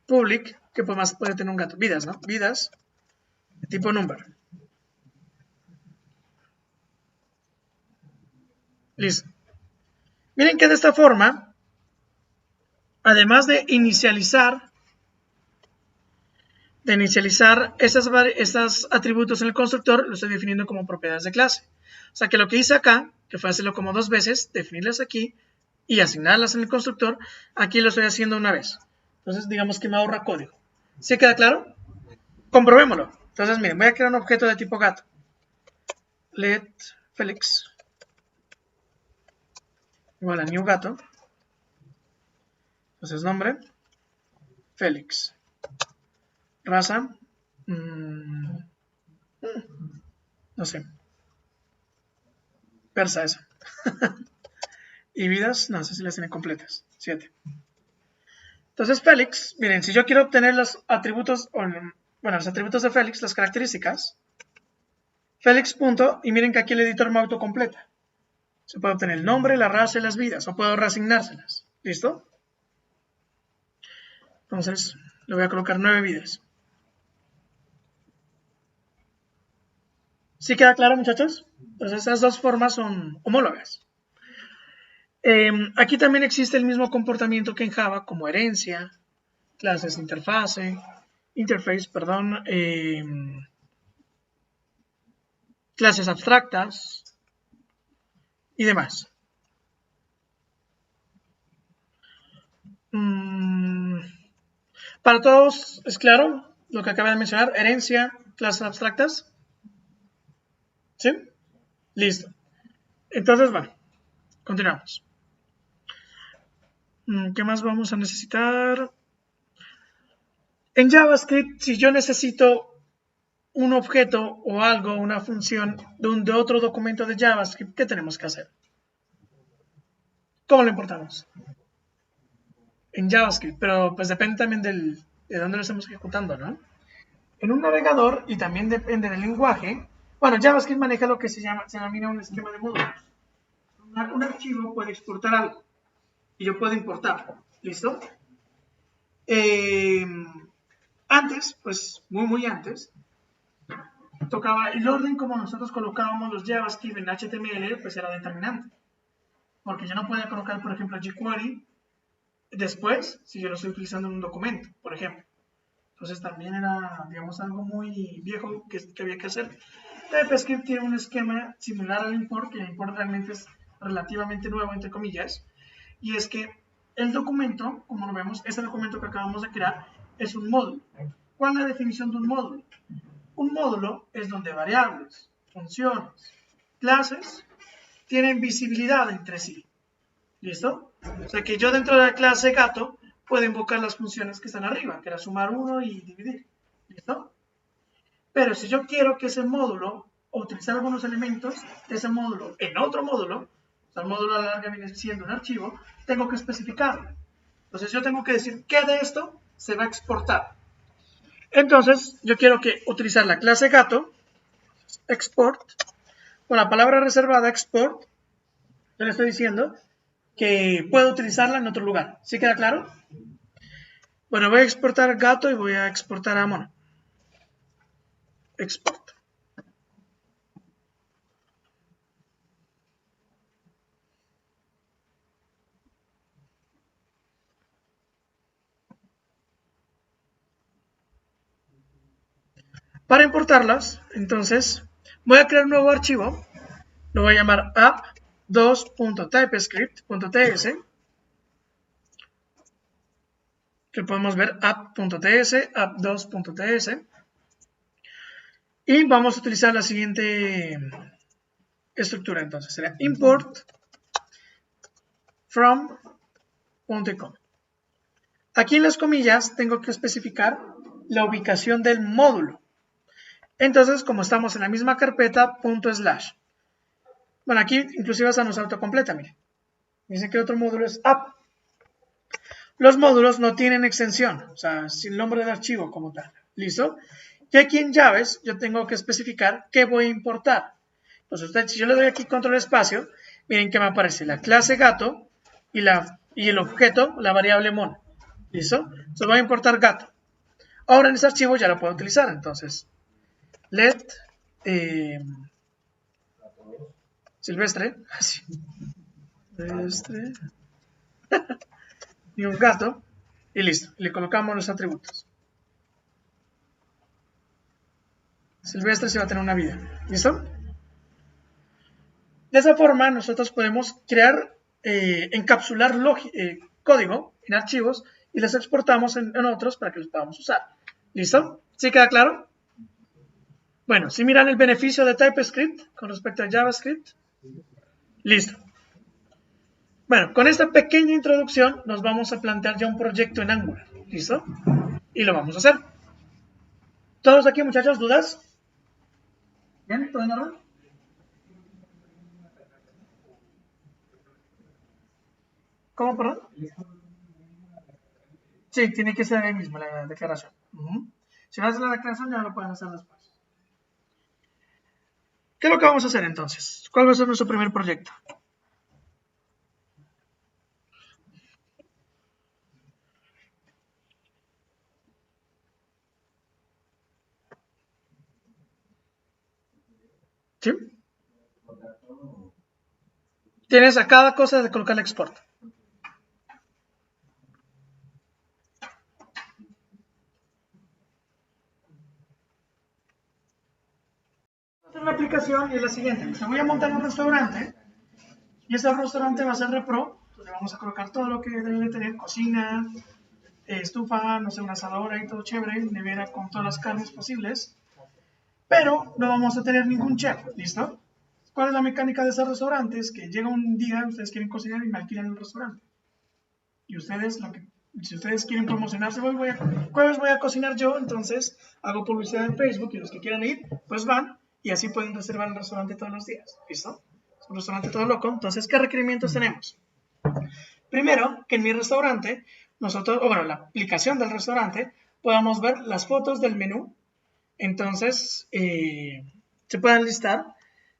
public, que más puede tener un gato, vidas, ¿no? Vidas, de tipo number. Listo. Miren que de esta forma, además de inicializar estos atributos en el constructor, lo estoy definiendo como propiedades de clase. O sea que lo que hice acá, que fue hacerlo como 2 veces, definirlas aquí y asignarlas en el constructor, aquí lo estoy haciendo una vez. Entonces digamos que me ahorra código. ¿Sí queda claro? Comprobémoslo. Entonces miren, voy a crear un objeto de tipo gato. Let Felix igual a new gato. Entonces nombre, Felix. Raza, no sé. Persa eso. Y vidas, no sé si las tiene completas. 7. Entonces Felix, miren, si yo quiero obtener los atributos, bueno, los atributos de Felix, las características, Felix punto, y miren que aquí el editor me autocompleta. Se puede obtener el nombre, la raza y las vidas, o puedo reasignárselas. ¿Listo? Entonces, le voy a colocar 9 vidas. ¿Sí queda claro, muchachos? Entonces, esas dos formas son homólogas. Aquí también existe el mismo comportamiento que en Java, como herencia, clases interface, clases abstractas y demás. Para todos, ¿es claro lo que acaba de mencionar? Herencia, clases abstractas. ¿Sí? Listo. Entonces, bueno, continuamos. ¿Qué más vamos a necesitar? En JavaScript, si yo necesito un objeto o algo, una función de otro documento de JavaScript, ¿qué tenemos que hacer? ¿Cómo lo importamos? En JavaScript, pero pues depende también de dónde lo estamos ejecutando, ¿no? En un navegador, y también depende del lenguaje, bueno, JavaScript maneja lo que se denomina un esquema de módulos. Un archivo puede exportar algo y yo puedo importarlo, ¿listo? Antes, pues muy antes, tocaba el orden como nosotros colocábamos los JavaScript en HTML, pues era determinante. Porque yo no podía colocar, por ejemplo, jQuery después si yo lo estoy utilizando en un documento, por ejemplo. Entonces también era, digamos, algo muy viejo que había que hacer. TypeScript tiene un esquema similar al import, que el import realmente es relativamente nuevo, entre comillas, y es que el documento, como lo vemos, este documento que acabamos de crear es un módulo. ¿Cuál es la definición de un módulo? Un módulo es donde variables, funciones, clases tienen visibilidad entre sí. ¿Listo? O sea que yo dentro de la clase gato puedo invocar las funciones que están arriba, que era sumar 1 y dividir. ¿Listo? Pero si yo quiero que ese módulo, o utilizar algunos elementos de ese módulo en otro módulo, o sea, el módulo a la larga viene siendo un archivo, tengo que especificarlo. Entonces yo tengo que decir qué de esto se va a exportar. Entonces yo quiero utilizar la clase gato, export, con la palabra reservada export, yo le estoy diciendo que puedo utilizarla en otro lugar. ¿Sí queda claro? Bueno, voy a exportar gato y voy a exportar a mono. Export. Para importarlas, entonces, voy a crear un nuevo archivo. Lo voy a llamar app2.typescript.ts, que podemos ver app.ts, app2.ts. Y vamos a utilizar la siguiente estructura, entonces será import from.com. Aquí en las comillas tengo que especificar la ubicación del módulo. Entonces, como estamos en la misma carpeta, // Bueno, aquí inclusive hasta nos autocompleta, miren. Dice que el otro módulo es app. Los módulos no tienen extensión, o sea, sin nombre del archivo como tal. ¿Listo? Y aquí en llaves yo tengo que especificar qué voy a importar. Entonces, si yo le doy aquí control espacio, miren que me aparece la clase gato y el objeto, la variable mono. ¿Listo? Entonces voy a importar gato. Ahora en ese archivo ya lo puedo utilizar, entonces. Let silvestre, así. Silvestre. Y un gato. Y listo. Le colocamos los atributos. Silvestre se va a tener una vida. ¿Listo? De esa forma nosotros podemos crear, encapsular código en archivos y los exportamos en otros para que los podamos usar. ¿Listo? ¿Sí queda claro? Bueno, ¿sí miran el beneficio de TypeScript con respecto a JavaScript? Listo. Bueno, con esta pequeña introducción nos vamos a plantear ya un proyecto en Angular. ¿Listo? Y lo vamos a hacer. ¿Todos aquí, muchachos, dudas? ¿Bien? ¿Todo en orden? ¿Cómo, perdón? Sí, tiene que ser ahí mismo la declaración. Si no haces la declaración, ya lo pueden hacer después. ¿Qué es lo que vamos a hacer entonces? ¿Cuál va a ser nuestro primer proyecto? ¿Sí? Tienes a cada cosa de colocar el export. La aplicación es la siguiente. Te voy a montar un restaurante y ese restaurante va a ser repro. Entonces vamos a colocar todo lo que debe de tener: cocina, estufa, no sé, una asadora y todo chévere, nevera con todas las carnes posibles. Pero no vamos a tener ningún chef, ¿listo? ¿Cuál es la mecánica de ese restaurante? Es que llega un día, ustedes quieren cocinar y me alquilan el restaurante. Y ustedes, si ustedes quieren promocionarse, jueves voy a cocinar yo, entonces hago publicidad en Facebook y los que quieran ir, pues van y así pueden reservar el restaurante todos los días. ¿Listo? Es un restaurante todo loco. Entonces, ¿qué requerimientos tenemos? Primero, que en mi restaurante, la aplicación del restaurante, podamos ver las fotos del menú. Entonces, se puedan listar,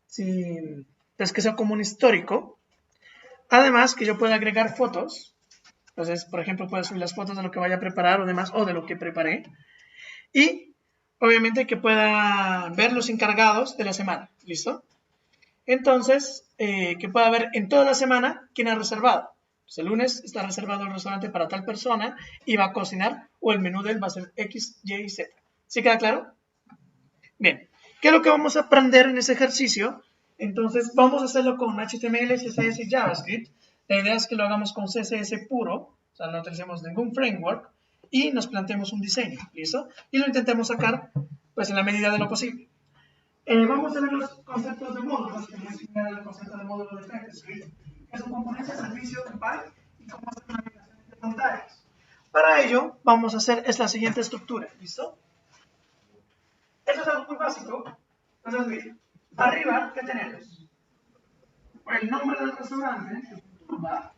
es que sea como un histórico. Además, que yo pueda agregar fotos. Entonces, por ejemplo, puedo subir las fotos de lo que vaya a preparar o demás, o de lo que preparé. Y, obviamente, que pueda ver los encargados de la semana. ¿Listo? Entonces, que pueda ver en toda la semana quién ha reservado. Pues el lunes está reservado el restaurante para tal persona y va a cocinar, o el menú de él va a ser X, Y y Z. ¿Sí queda claro? Bien. ¿Qué es lo que vamos a aprender en ese ejercicio? Entonces, vamos a hacerlo con HTML, CSS y JavaScript. La idea es que lo hagamos con CSS puro, o sea, no utilicemos ningún framework, y nos planteemos un diseño, ¿listo? Y lo intentemos sacar, pues, en la medida de lo posible. Vamos a ver los conceptos de módulos, que es similar al concepto de módulo de TypeScript, que son componentes de servicio de Python y cómo hacer una navegación entre pantallas. Para ello, vamos a hacer la siguiente estructura, ¿listo? Eso es algo muy básico. Entonces, miren, arriba, ¿qué tenemos? el nombre del restaurante, que es un toolbar.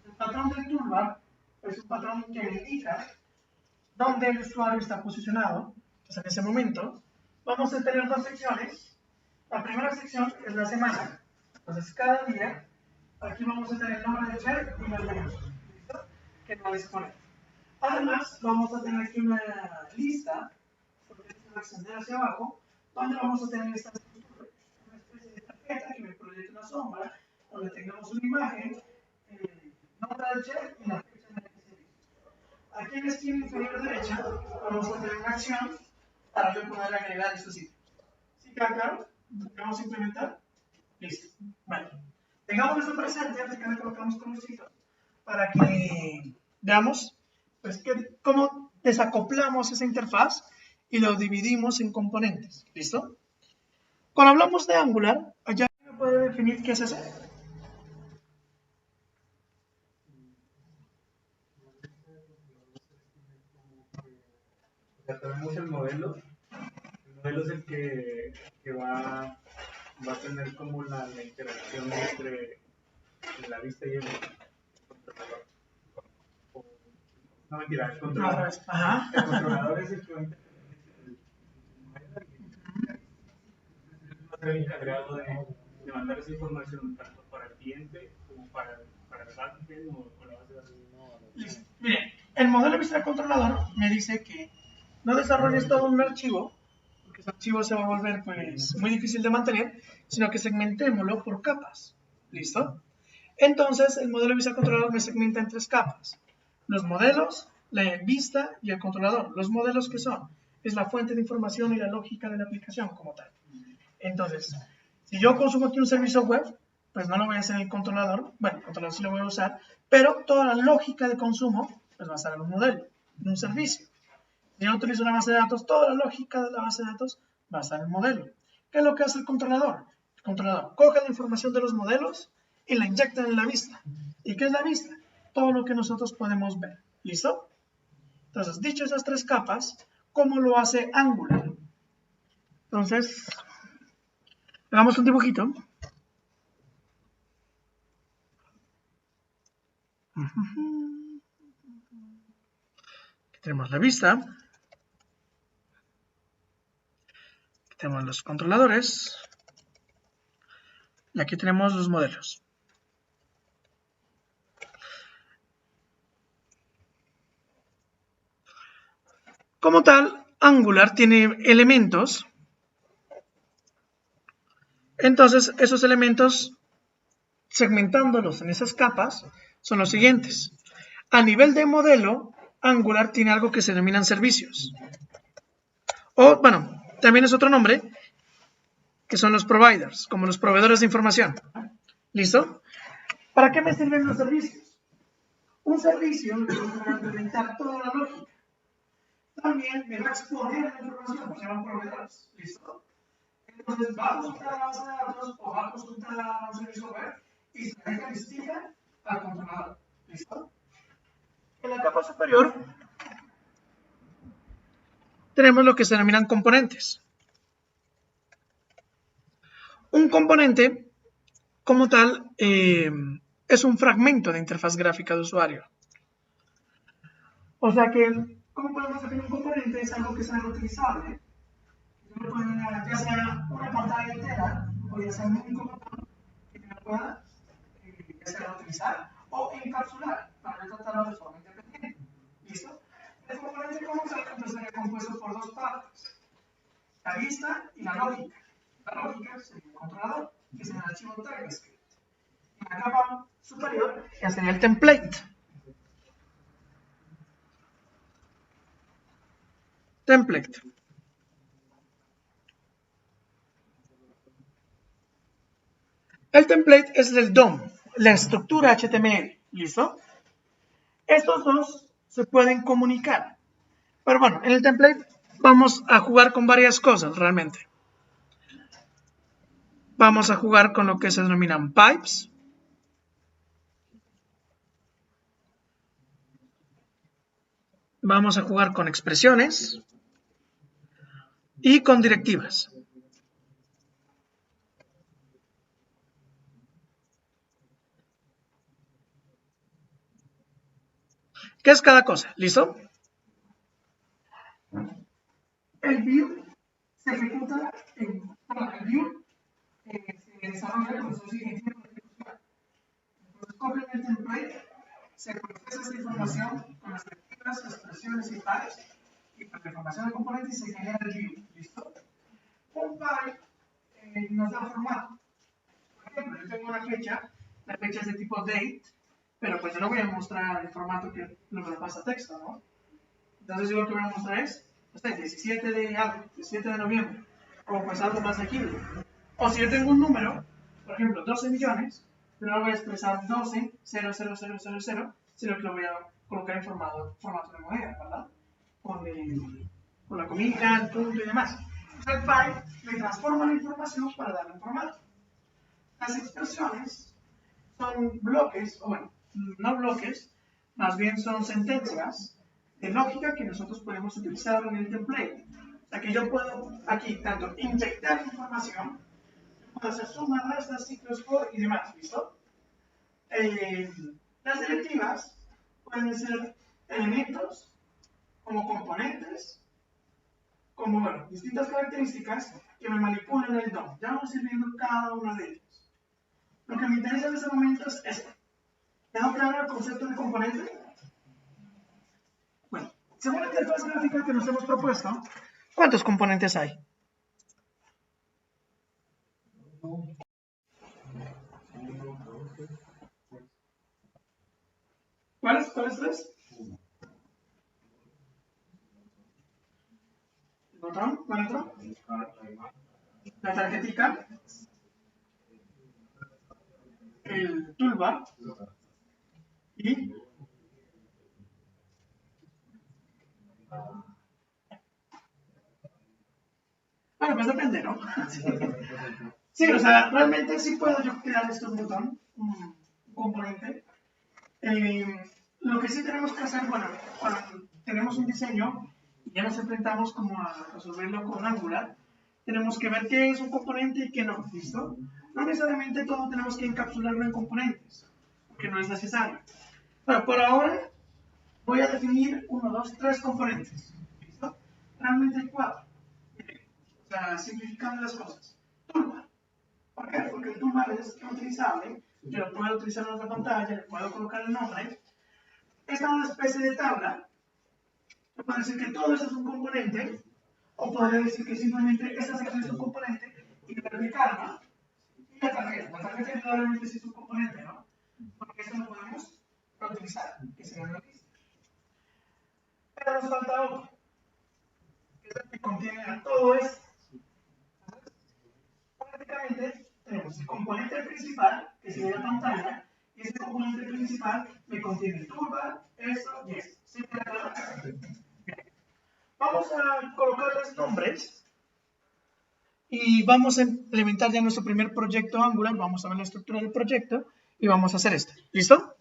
El patrón del toolbar es un patrón que indica dónde el usuario está posicionado. Entonces, en ese momento, vamos a tener dos secciones. La primera sección es la semana. Entonces, cada día, aquí vamos a tener el nombre del share y los menús, ¿listo? Que no disponemos. Además, vamos a tener aquí una lista, porque es una extender hacia abajo, donde vamos a tener esta estructura, una especie de tarjeta que me proyecta una sombra, donde tengamos una imagen, nombre del share y la fecha en la que se hizo. Aquí en la esquina inferior derecha vamos a tener una acción para yo poder agregar estos ítems. ¿Sí queda claro? Vamos a implementar. Listo. Bueno, tengamos esto presente antes que le colocamos colorcitos para que veamos pues, cómo desacoplamos esa interfaz y lo dividimos en componentes. ¿Listo? Cuando hablamos de Angular, ¿ya me puede definir qué es eso? Ya tenemos el modelo. El modelo es el que va a tener como la interacción entre la vista y el controlador. No, mentira, el controlador. Ajá. El controlador es el que va a interactuar. Es el encargado de mandar esa información tanto para el cliente como para el backend o la base de datos. Listo. Miren, el modelo vista controlador me dice que no desarrolles todo un archivo, porque ese archivo se va a volver pues, muy difícil de mantener, sino que segmentémoslo por capas. ¿Listo? Entonces, el modelo vista controlador me segmenta en tres capas. Los modelos, la vista y el controlador. Los modelos, ¿qué son? Es la fuente de información y la lógica de la aplicación como tal. Entonces, si yo consumo aquí un servicio web, pues no lo voy a hacer en el controlador. Bueno, el controlador sí lo voy a usar, pero toda la lógica de consumo pues va a estar en un modelo, en un servicio. Si yo utilizo una base de datos, toda la lógica de la base de datos va a estar en el modelo. ¿Qué es lo que hace el controlador? El controlador coge la información de los modelos y la inyecta en la vista. ¿Y qué es la vista? Todo lo que nosotros podemos ver. ¿Listo? Entonces, dicho esas tres capas, ¿cómo lo hace Angular? Entonces, hagamos un dibujito. Aquí tenemos la vista. Aquí tenemos los controladores. Y aquí tenemos los modelos. Como tal, Angular tiene elementos. Entonces, esos elementos, segmentándolos en esas capas, son los siguientes. A nivel de modelo, Angular tiene algo que se denominan servicios. O, bueno, también es otro nombre, que son los providers, como los proveedores de información. ¿Listo? ¿Para qué me sirven los servicios? Un servicio me va a implementar toda la lógica. También me va a exponer la información, se llaman proveedores. ¿Listo? Entonces va a consultar la base de datos o va a consultar un servicio web y se deja listica al controlador. ¿Listo? En la capa superior tenemos lo que se denominan componentes. Un componente, como tal, es un fragmento de interfaz gráfica de usuario. O sea que, ¿cómo podemos definir un componente? Es algo que sea reutilizable. Ya sea una pantalla entera o ya sea un único botón que me pueda ya sea reutilizar o encapsular para no tratarlo de forma independiente. ¿Listo? El componente como tal estaría compuesto por dos partes, la vista y la lógica. La lógica sería el controlador, que es el archivo TypeScript. En la capa superior ya sería el template. El template es el DOM, la estructura HTML. ¿Listo? Estos dos se pueden comunicar. Pero bueno, en el template vamos a jugar con varias cosas realmente. Vamos a jugar con lo que se denominan pipes. Vamos a jugar con expresiones y con directivas. ¿Qué es cada cosa? ¿Listo? El view se ejecuta el view se desarrolla con su siguiente ejecución. Entonces, cogen el template, se procesa esta información con las directivas, expresiones y pares, y con la información del componente se genera el view. ¿Listo? Un pare nos da formato. Por ejemplo, yo tengo una fecha, la fecha es de tipo date, pero pues yo no voy a mostrar el formato que lo pasa texto, ¿no? Entonces yo lo que voy a mostrar es, no sé, 17 de noviembre, o pues algo más legible. O si yo tengo un número, por ejemplo, 12 millones, yo no lo voy a expresar 12, 0, 0, 0, 0, 0, sino que lo voy a colocar en formato de moneda, ¿verdad? Con la comilla, el punto y demás. Entonces el file le transforma la información para darle un formato. Las expresiones son bloques, o bueno, no bloques, más bien son sentencias de lógica que nosotros podemos utilizar en el template. O sea que yo puedo aquí tanto inyectar información, puedo hacer sumas, restas, ciclos for y demás, ¿listo? Las directivas pueden ser elementos como componentes, como bueno, distintas características que me manipulan el DOM. Ya vamos a ir viendo cada una de ellas. Lo que me interesa en este momento es esto. ¿Tengo claro el concepto de componente? Bueno, según la interfaz gráfica que nos hemos propuesto, ¿cuántos componentes hay? ¿Cuáles tres? ¿El botón? ¿Cuál otro? La tarjetita. El toolbar. Y bueno, pues depende, ¿no? Sí, o sea, realmente sí puedo yo crear esto un botón, un componente. Lo que sí tenemos que hacer, bueno, cuando tenemos un diseño y ya nos enfrentamos como a resolverlo con Angular, tenemos que ver qué es un componente y qué no, ¿listo? No necesariamente todo tenemos que encapsularlo en componentes, porque no es necesario. Bueno, por ahora voy a definir 1, 2, 3 componentes, ¿listo? Realmente hay 4. O sea, simplificando las cosas. Toolbar. ¿Por qué? Porque el toolbar es reutilizable, yo lo puedo utilizar en otra pantalla, le puedo colocar el nombre. Esta es una especie de tabla. Yo puedo decir que todo eso es un componente, o podría decir que simplemente esta sección es un componente y replicarla. Y la tarjeta indudablemente sí es un componente, ¿no? Porque esto lo podemos reutilizar, que sería una lista. Pero nos falta otro, que es el que contiene a todo esto. Prácticamente tenemos el componente principal, que sería la pantalla, y este componente principal me contiene el toolbar, esto y esto. ¿Sí queda claro? Vamos a colocarles nombres y vamos a implementar ya nuestro primer proyecto Angular. Vamos a ver la estructura del proyecto y vamos a hacer esto. ¿Listo?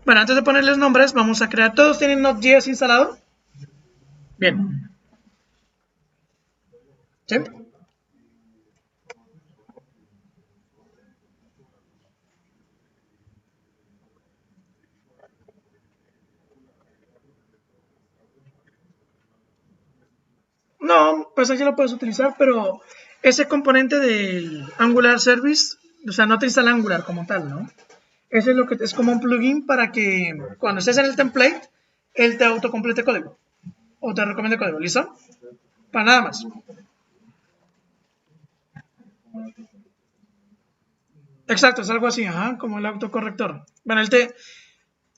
Bueno, antes de ponerles nombres, vamos a crear. ¿Todos tienen Node.js instalado? Bien. ¿Sí? No, pues allí lo puedes utilizar, pero ese componente del Angular Service, o sea, no te instala Angular como tal, ¿no? Ese es lo que es como un plugin para que cuando estés en el template, él te autocomplete código o te recomiende código. ¿Listo? Para nada más. Exacto, es algo así, ajá, como el autocorrector. Bueno,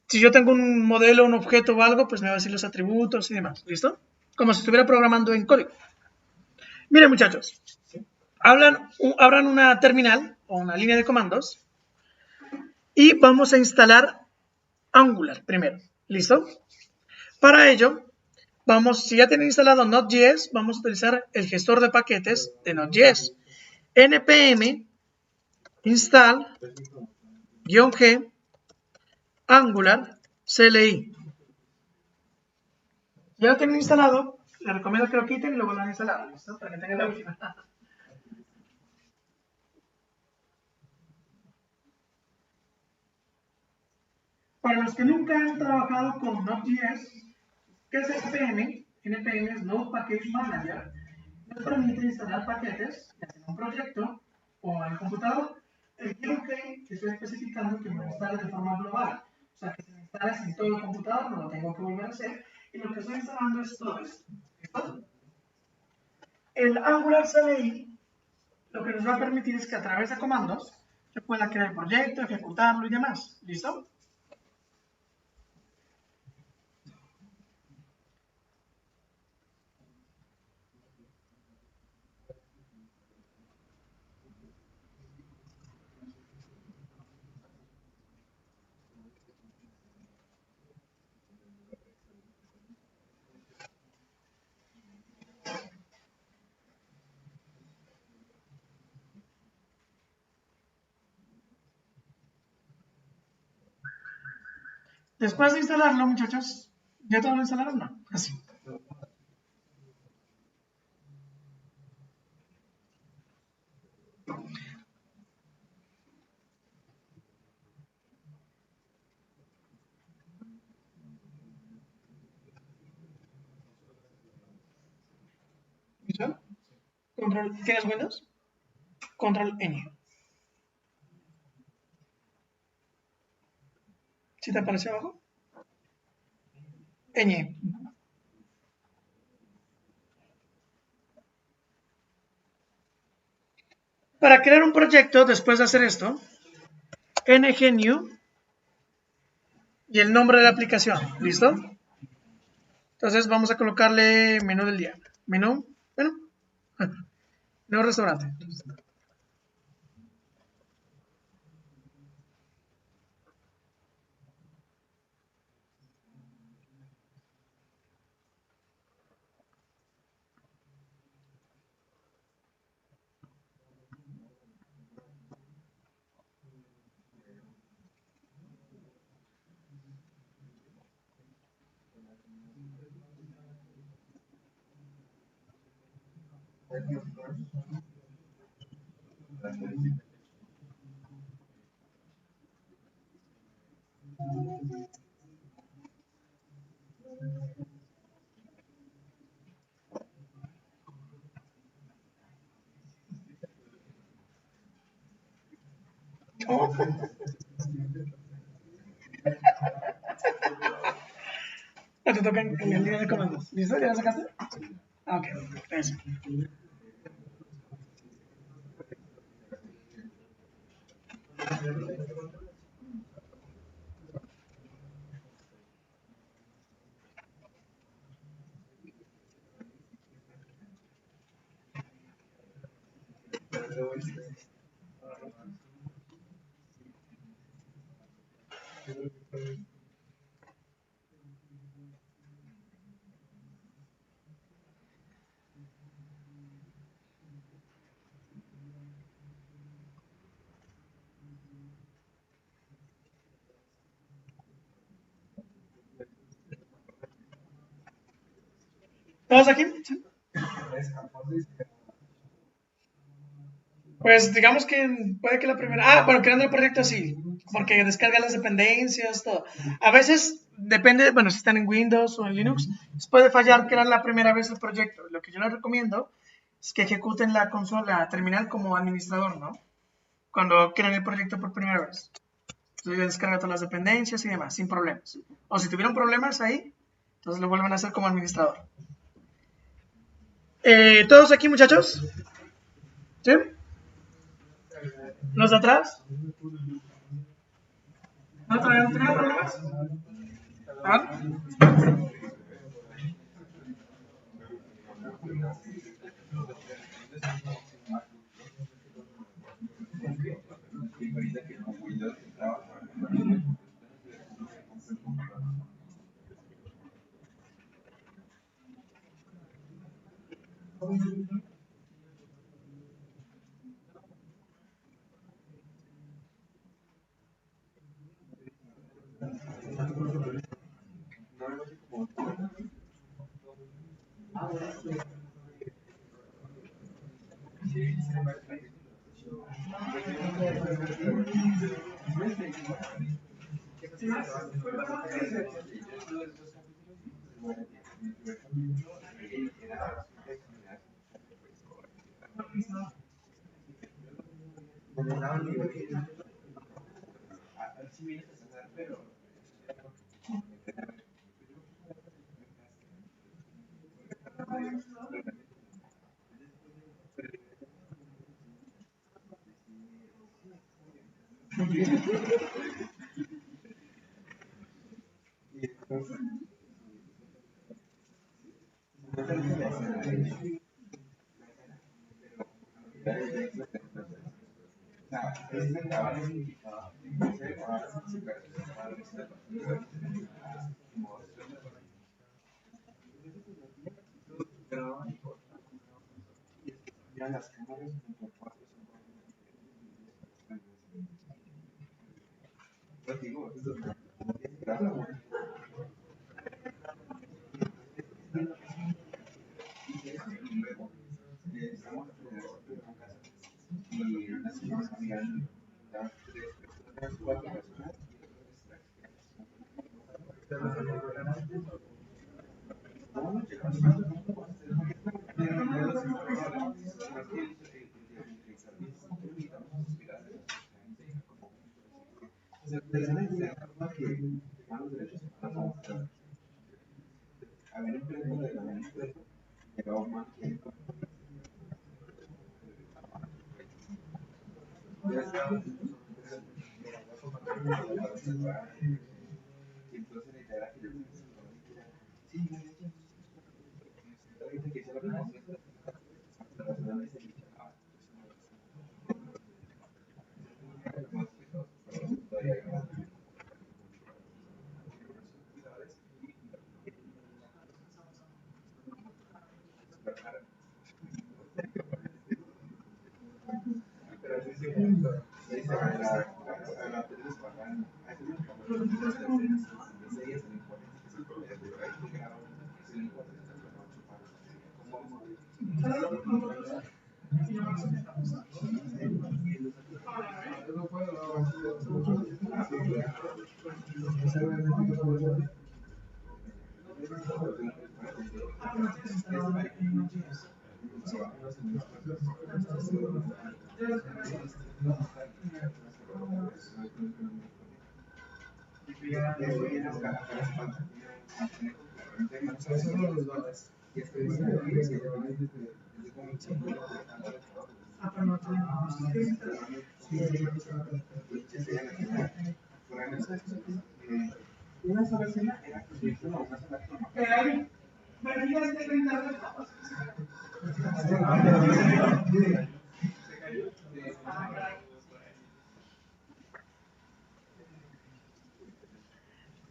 si yo tengo un modelo, un objeto o algo, pues me va a decir los atributos y demás. ¿Listo? Como si estuviera programando en código. Miren, muchachos, abran una terminal o una línea de comandos y vamos a instalar Angular primero. ¿Listo? Para ello, si ya tienen instalado Node.js, vamos a utilizar el gestor de paquetes de Node.js. npm install -g Angular CLI. Ya lo tienen instalado, les recomiendo que lo quiten y lo vuelvan a instalar, ¿listo? Para que tengan la última. Para los que nunca han trabajado con Node.js, ¿qué es NPM? NPM es Node Package Manager. Nos permite instalar paquetes en un proyecto o en el computador. El que estoy especificando que me lo instale de forma global. O sea, que se me instale en todo el computador, no lo tengo que volver a hacer. Y lo que estoy instalando es todo esto. ¿Listo? El Angular CLI lo que nos va a permitir es que a través de comandos se pueda crear el proyecto, ejecutarlo y demás. ¿Listo? Después de instalarlo, muchachos, ¿ya todo lo instalaron? No, así. ¿Listo? Control, ¿tienes Windows? Control N. ¿Sí te aparece abajo? Ñ. Para crear un proyecto, después de hacer esto, ngnew y el nombre de la aplicación. ¿Listo? Entonces vamos a colocarle menú del día. Menú, menú restaurante. Oh. Te toca en el día de comandos. ¿Listo? ¿Ya lo sacaste? Ah, ok, eso. ¿Todos aquí? ¿Sí? Pues digamos que puede que la primera. Ah, bueno, creando el proyecto sí, porque descarga las dependencias, todo. A veces depende, bueno, si están en Windows o en Linux, puede fallar crear la primera vez el proyecto. Lo que yo les recomiendo es que ejecuten la consola terminal como administrador, ¿no? Cuando crean el proyecto por primera vez. Entonces descarga todas las dependencias y demás, sin problemas. O si tuvieron problemas ahí, entonces lo vuelven a hacer como administrador. ¿Todos aquí, muchachos? ¿Sí? ¿Los de atrás? ¿No todavía no tienen problemas? ¿Ah?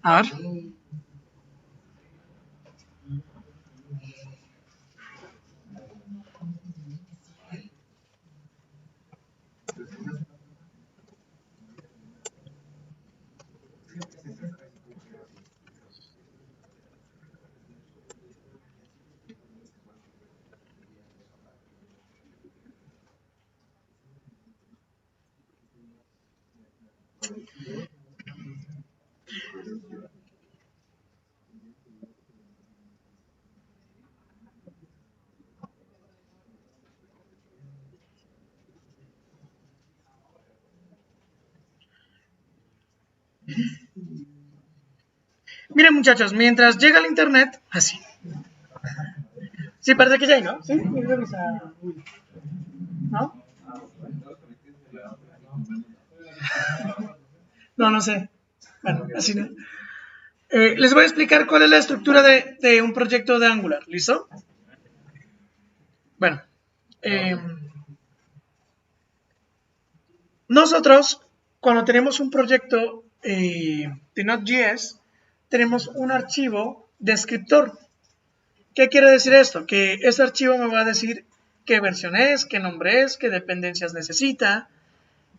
A ver. Miren, muchachos, mientras llega el internet, así. Sí, parece que ya hay, ¿no? Sí, ¿no? No, no sé. Bueno, así no. Les voy a explicar cuál es la estructura de un proyecto de Angular. ¿Listo? Bueno. Nosotros, cuando tenemos un proyecto de Node.js, tenemos un archivo descriptor. ¿Qué quiere decir esto? Que este archivo me va a decir qué versión es, qué nombre es, qué dependencias necesita.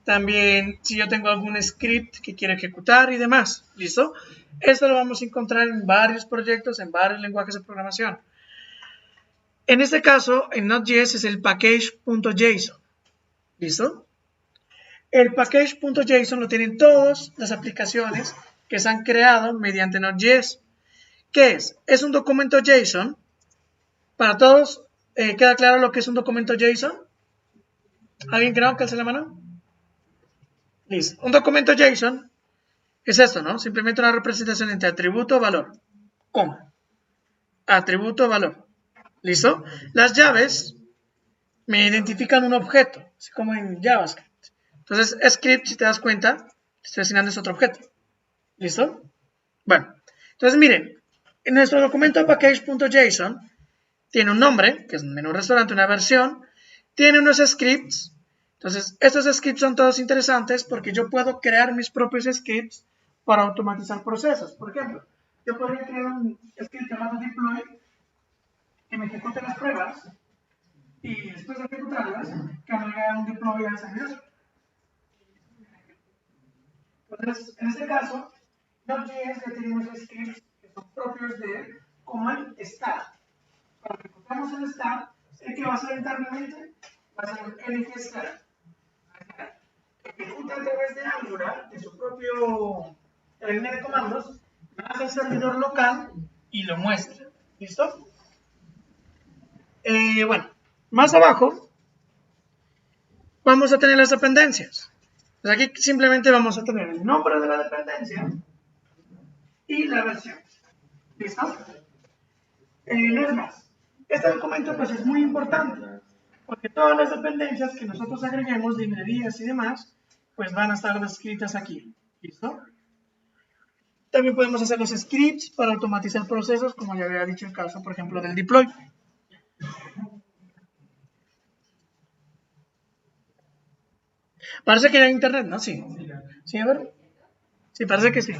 También si yo tengo algún script que quiero ejecutar y demás. ¿Listo? Esto lo vamos a encontrar en varios proyectos, en varios lenguajes de programación. En este caso, en Node.js es el package.json. ¿Listo? El package.json lo tienen todas las aplicaciones que se han creado mediante Node.js. ¿Qué es? Es un documento JSON. Para todos, ¿queda claro lo que es un documento JSON? ¿Alguien creo que alce la mano? Listo. Un documento JSON es esto, ¿no? Simplemente una representación entre atributo o valor. Coma. Atributo o valor. ¿Listo? Las llaves me identifican un objeto, así como en JavaScript. Entonces, script, si te das cuenta, estoy asignando ese otro objeto. ¿Listo? Bueno, entonces miren, en nuestro documento package.json tiene un nombre, que es un menú restaurante, una versión, tiene unos scripts. Entonces, estos scripts son todos interesantes porque yo puedo crear mis propios scripts para automatizar procesos. Por ejemplo, yo podría crear un script llamado deploy que me ejecute las pruebas y después de ejecutarlas, que me haga un deploy al servidor. Entonces, en este caso, Node.js ya tiene unos scripts que son propios de como el start. Cuando ejecutamos el start, ¿el que va a hacer internamente? Va a ser el start. Ejecuta a través de Angular, de su propio línea de comandos, hace el servidor local y lo muestra. ¿Listo? Bueno, más abajo vamos a tener las dependencias. Pues aquí simplemente vamos a tener el nombre de la dependencia y la versión. ¿Listo? No es más. Este documento pues es muy importante porque todas las dependencias que nosotros agreguemos, librerías y demás, pues van a estar descritas aquí. ¿Listo? También podemos hacer los scripts para automatizar procesos, como ya había dicho el caso, por ejemplo, del deploy. Parece que hay internet, ¿no? Sí. ¿Sí, a ver? Sí, parece que sí.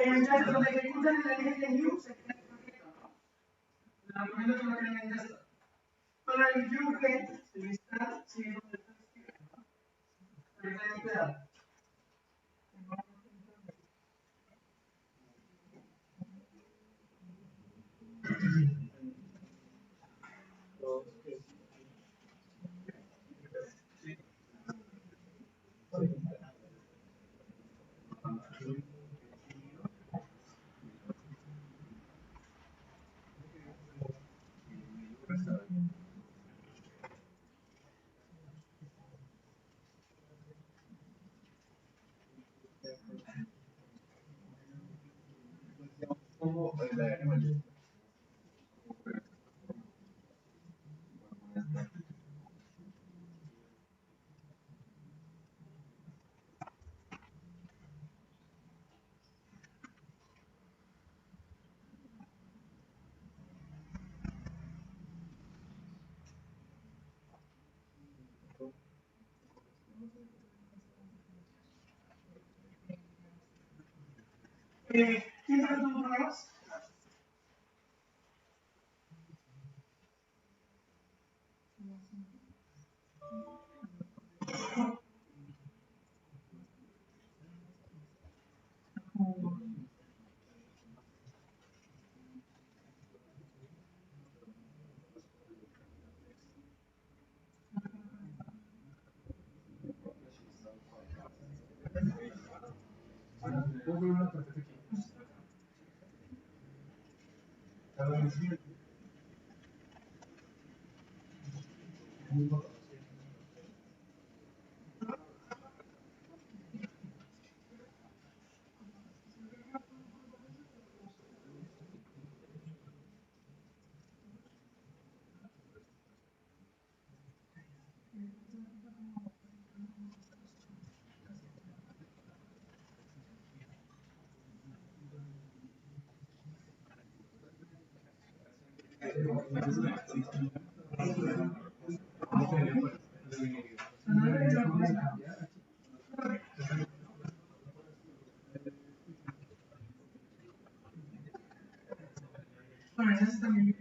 Muchachos, donde ejecutan la línea de New se crea el proyecto, ¿no? La herramienta que no tienen en esta. Para el view head se lista siguiendo el texto, ¿no? Pero ya no queda. ¿Quién tiene problemas? Bueno, eso también.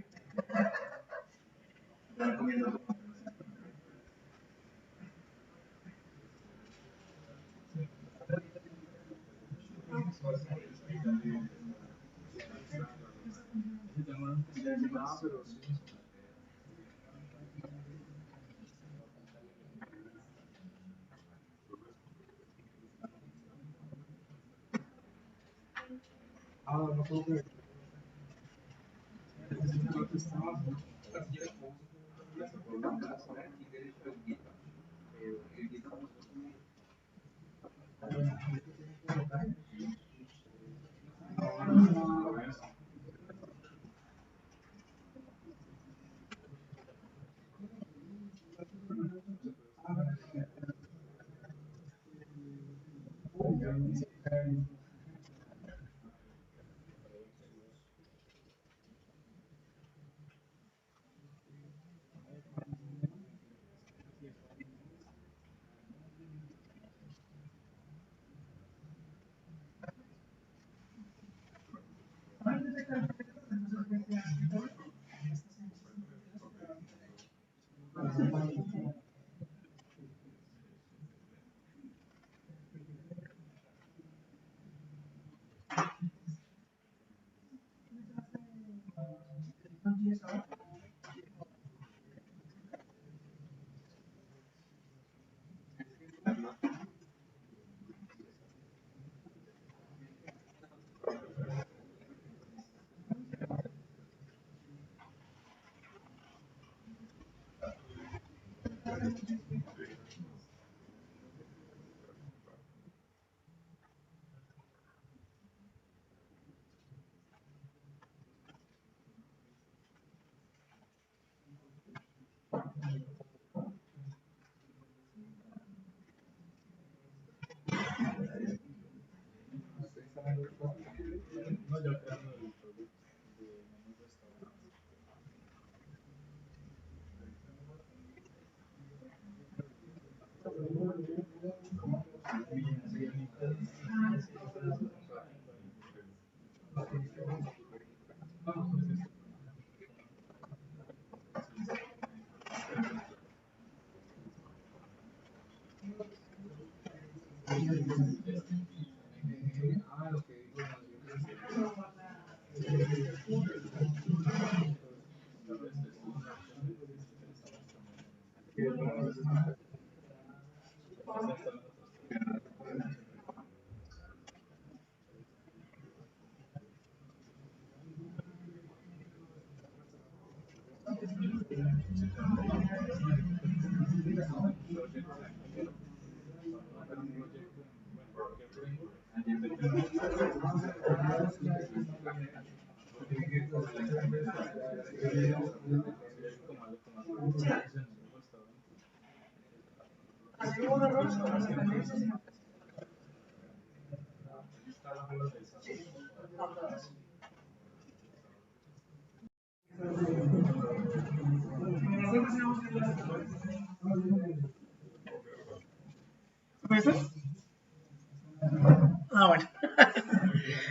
Ah, bueno.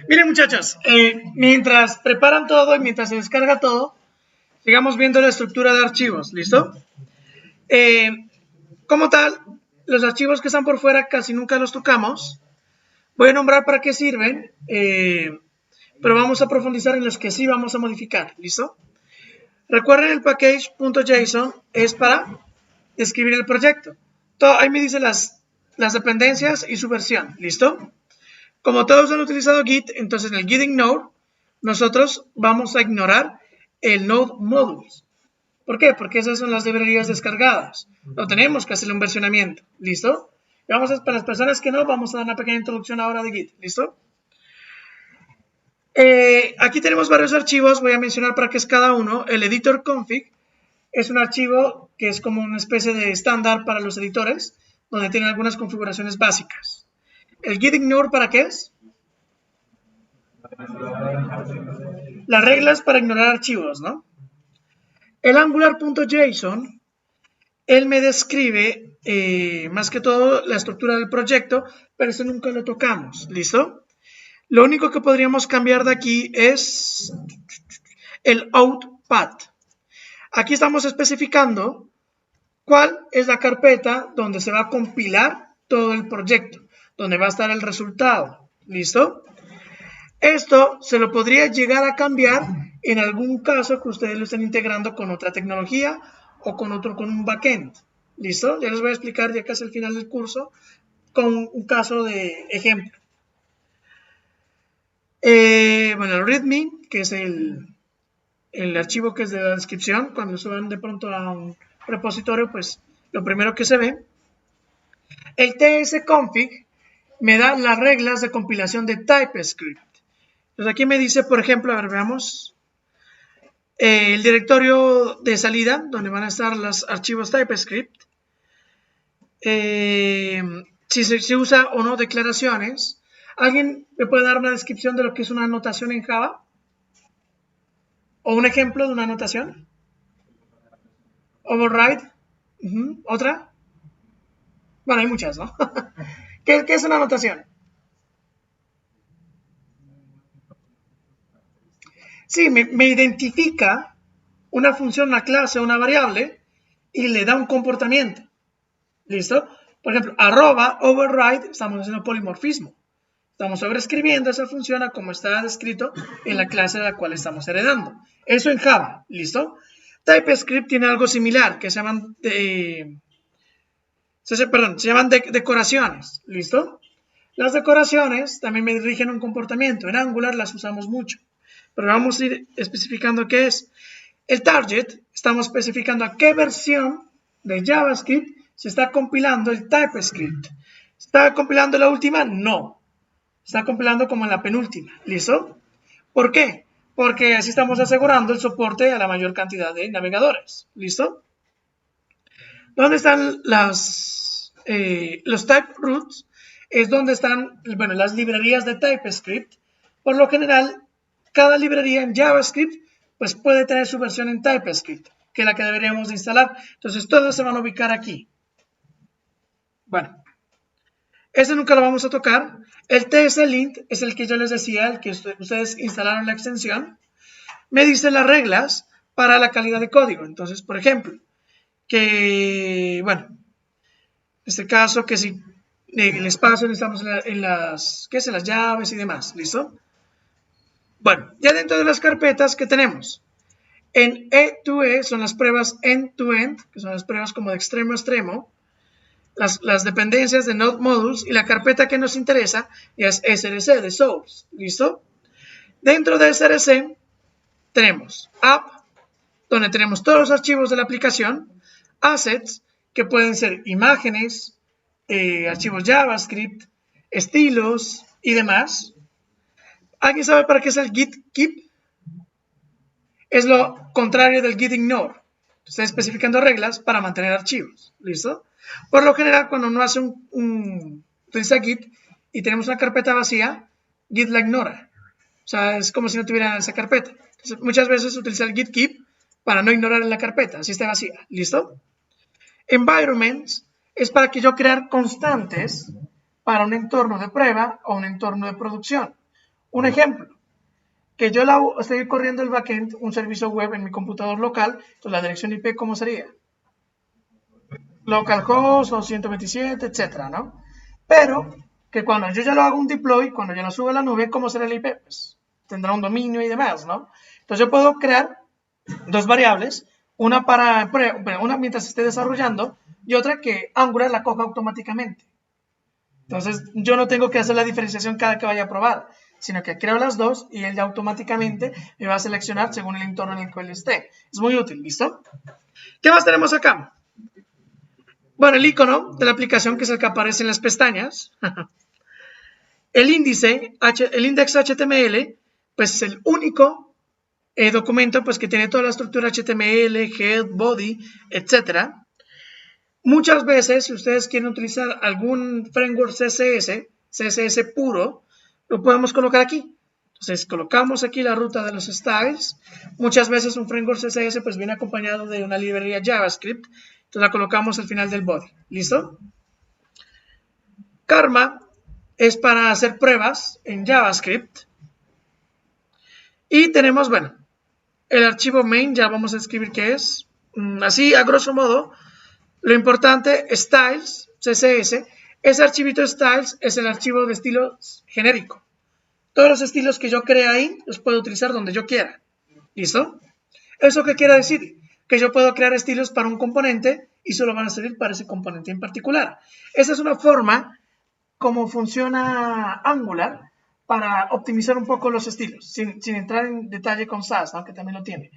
Miren, muchachos, mientras preparan todo y mientras se descarga todo, sigamos viendo la estructura de archivos, ¿listo? Como tal, los archivos que están por fuera casi nunca los tocamos. Voy a nombrar para qué sirven, pero vamos a profundizar en los que sí vamos a modificar, ¿listo? Recuerden, el package.json es para describir el proyecto. Ahí me dice las dependencias y su versión, ¿listo? Como todos han utilizado Git, entonces en el git ignore nosotros vamos a ignorar el node modules. ¿Por qué? Porque esas son las librerías descargadas. No tenemos que hacerle un versionamiento, ¿listo? Y para las personas que no, vamos a dar una pequeña introducción ahora de Git, ¿listo? Aquí tenemos varios archivos, voy a mencionar para qué es cada uno. El editor config es un archivo que es como una especie de estándar para los editores, donde tienen algunas configuraciones básicas. ¿El git ignore para qué es? Las reglas para ignorar archivos, ¿no? El angular.json, él me describe más que todo la estructura del proyecto, pero eso nunca lo tocamos, ¿listo? Lo único que podríamos cambiar de aquí es el out_path. Aquí estamos especificando cuál es la carpeta donde se va a compilar todo el proyecto, donde va a estar el resultado, ¿listo? Esto se lo podría llegar a cambiar en algún caso que ustedes lo estén integrando con otra tecnología o con un backend, ¿listo? Ya les voy a explicar ya casi al final del curso con un caso de ejemplo. Bueno, el readme, que es el archivo que es de la descripción, cuando suban de pronto a un repositorio, pues lo primero que se ve. El tsconfig me da las reglas de compilación de TypeScript. Entonces aquí me dice, por ejemplo, a ver, veamos, el directorio de salida, donde van a estar los archivos TypeScript. Si se usa o no declaraciones. ¿Alguien me puede dar una descripción de lo que es una anotación en Java? ¿O un ejemplo de una anotación? Override. ¿Otra? Bueno, hay muchas, ¿no? ¿Qué es una anotación? Sí, me identifica una función, una clase, una variable y le da un comportamiento. ¿Listo? Por ejemplo, @override, estamos haciendo polimorfismo. Estamos sobreescribiendo esa función a como está descrito en la clase de la cual estamos heredando. Eso en Java, ¿listo? TypeScript tiene algo similar, que se llaman decoraciones, ¿listo? Las decoraciones también me rigen un comportamiento. En Angular las usamos mucho, pero vamos a ir especificando qué es. El target, estamos especificando a qué versión de JavaScript se está compilando el TypeScript. ¿Está compilando la última? No. Está compilando como en la penúltima. ¿Listo? ¿Por qué? Porque así estamos asegurando el soporte a la mayor cantidad de navegadores. ¿Listo? ¿Dónde están los type roots? Es donde están, bueno, las librerías de TypeScript. Por lo general, cada librería en JavaScript pues puede tener su versión en TypeScript, que es la que deberíamos de instalar. Entonces, todas se van a ubicar aquí. Bueno, ese nunca lo vamos a tocar. El TS-lint es el que yo les decía, el que ustedes instalaron la extensión. Me dice las reglas para la calidad de código. Entonces, por ejemplo, que, bueno, en este caso, que si el espacio necesitamos en las llaves y demás, ¿listo? Bueno, ya dentro de las carpetas que tenemos, en E2E son las pruebas end-to-end, que son las pruebas como de extremo a extremo, las dependencias de Node Modules, y la carpeta que nos interesa es SRC, de Source, ¿listo? Dentro de SRC tenemos App, donde tenemos todos los archivos de la aplicación, Assets, que pueden ser imágenes, archivos JavaScript, estilos y demás. ¿Alguien sabe para qué es el git keep? Es lo contrario del git ignore. Está especificando reglas para mantener archivos. ¿Listo? Por lo general, cuando uno hace utiliza git y tenemos una carpeta vacía, git la ignora. O sea, es como si no tuviera esa carpeta. Entonces, muchas veces utiliza el git keep para no ignorar la carpeta, así está vacía. ¿Listo? Environments es para que yo crear constantes para un entorno de prueba o un entorno de producción. Un ejemplo, que yo estoy corriendo el backend, un servicio web en mi computador local, entonces la dirección IP, ¿cómo sería? Localhost o 127, etcétera, ¿no? Pero que cuando yo ya lo hago un deploy, cuando yo lo subo a la nube, ¿cómo será el IP? Pues tendrá un dominio y demás, ¿no? Entonces yo puedo crear dos variables, una mientras esté desarrollando y otra que Angular la coja automáticamente. Entonces yo no tengo que hacer la diferenciación cada que vaya a probar, sino que creo las dos y él ya automáticamente me va a seleccionar según el entorno en el cual esté. Es muy útil, ¿listo? ¿Qué más tenemos acá? Bueno, el icono de la aplicación, que es el que aparece en las pestañas. El índice, el index HTML, pues es el único documento pues que tiene toda la estructura HTML, head, body, etc. Muchas veces, si ustedes quieren utilizar algún framework CSS puro, lo podemos colocar aquí. Entonces, colocamos aquí la ruta de los styles. Muchas veces un framework CSS pues viene acompañado de una librería JavaScript. Entonces, la colocamos al final del body. ¿Listo? Karma es para hacer pruebas en JavaScript. Y tenemos, bueno, el archivo main, ya vamos a escribir qué es. Así, a grosso modo, lo importante, styles, CSS, ese archivito styles es el archivo de estilos genérico. Todos los estilos que yo cree ahí los puedo utilizar donde yo quiera. ¿Listo? ¿Eso qué quiere decir? Que yo puedo crear estilos para un componente y solo van a servir para ese componente en particular. Esa es una forma como funciona Angular para optimizar un poco los estilos, sin entrar en detalle con Sass, ¿no? Que también lo tiene.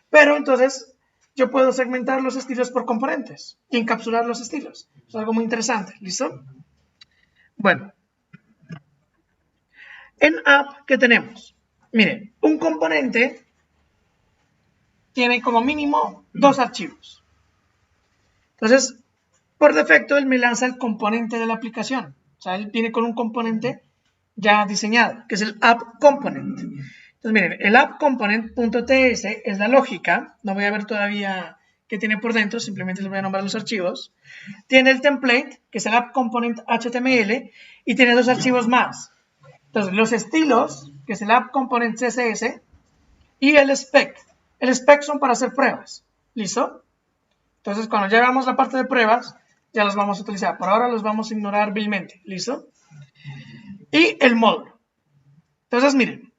Pero entonces yo puedo segmentar los estilos por componentes y encapsular los estilos. Es algo muy interesante. ¿Listo? Bueno. En app, ¿qué tenemos? Miren, un componente tiene como mínimo 2 archivos. Entonces, por defecto, él me lanza el componente de la aplicación. O sea, él viene con un componente ya diseñado, que es el app component. Entonces, miren, el app component.ts es la lógica. No voy a ver todavía qué tiene por dentro, simplemente les voy a nombrar los archivos. Tiene el template, que es el app component HTML, y tiene 2 archivos más. Entonces, los estilos, que es el app component CSS, y el spec. El spec son para hacer pruebas. ¿Listo? Entonces, cuando ya hagamos la parte de pruebas, ya los vamos a utilizar. Por ahora los vamos a ignorar vilmente. ¿Listo? Y el módulo. Entonces, miren,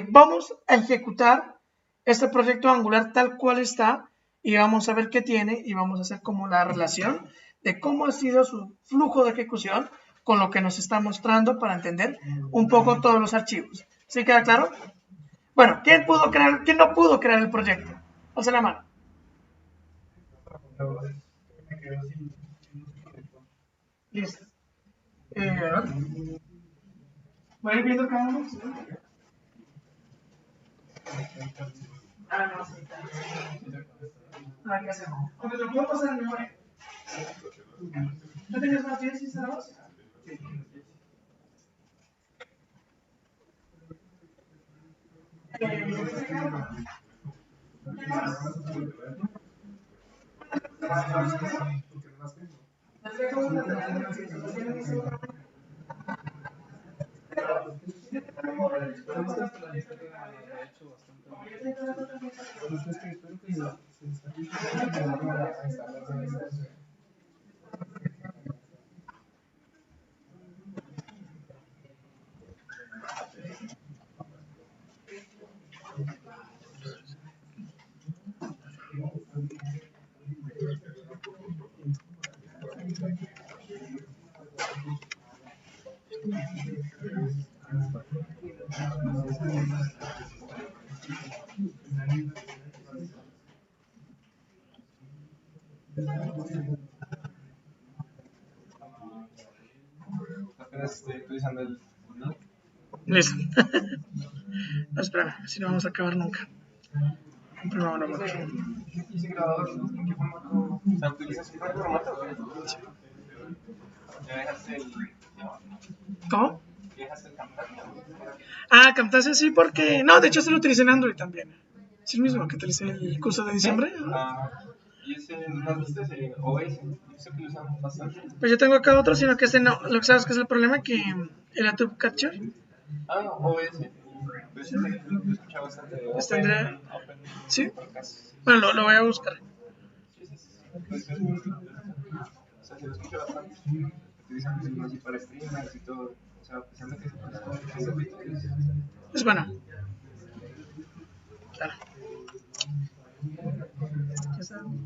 vamos a ejecutar este proyecto Angular tal cual está y vamos a ver qué tiene y vamos a hacer como la relación de cómo ha sido su flujo de ejecución con lo que nos está mostrando para entender un poco todos los archivos. ¿Sí queda claro? Bueno, ¿quién no pudo crear el proyecto? Alza la mano. quedó sin conector. Listo. A ver. Voy a ir viendo cada uno. ¿Sí? Ah, no, sí. A ver qué hacemos. Aunque te lo puedo pasar en memoria. ¿No tenías más 10 instalados? Sí. Apenas estoy actualizando el. Listo. No, espera, si no vamos a acabar nunca. Comprimiamo la máquina. ¿Ese grabador en qué formato? O sea, ¿utilizas un formato? ¿Ya dejaste el. ¿Cómo? ¿Ya dejaste el Camtasia? Ah, Camtasia sí, porque. No, de hecho se lo utilicé en Android también. Es el mismo que utilicé el curso de diciembre. ¿Y ese no has visto ese OS? Eso que lo usamos bastante. Pues yo tengo acá otro, sino que este no. Lo que sabes que es el problema, que el YouTube Capture OS. Pues ese lo escucha bastante. pues tendrá. Open ¿Sí? Podcast. Bueno, lo voy a buscar. Sí, pues es muy. O sea, se lo escucha bastante. Utilizamos así para streamers y todo. O sea, pensando que Es bueno. Claro.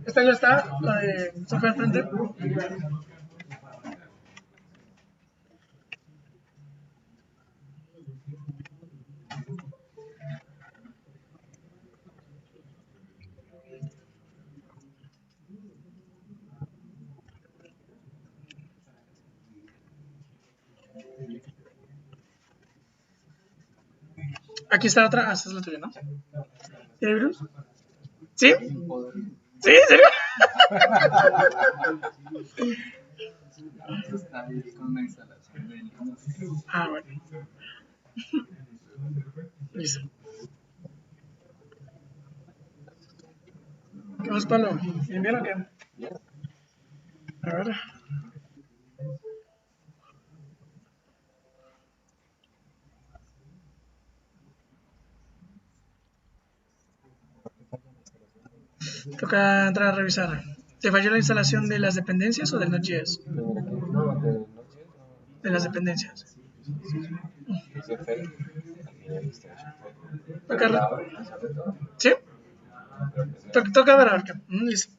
Esta ya está, la de software frente. Aquí está otra. Ah, esta es la tuya, ¿no? ¿Tiene virus? ¿Sí? ¿Sí? ¿En serio? está con una instalación de Ah, bueno. Listo. ¿Qué más, Pablo? ¿Bien o qué? A ver. Toca entrar a revisar. ¿Te falló la instalación de las dependencias o del Node.js? De las dependencias. Toca. ¿Sí? Toca ver a ver qué. Listo.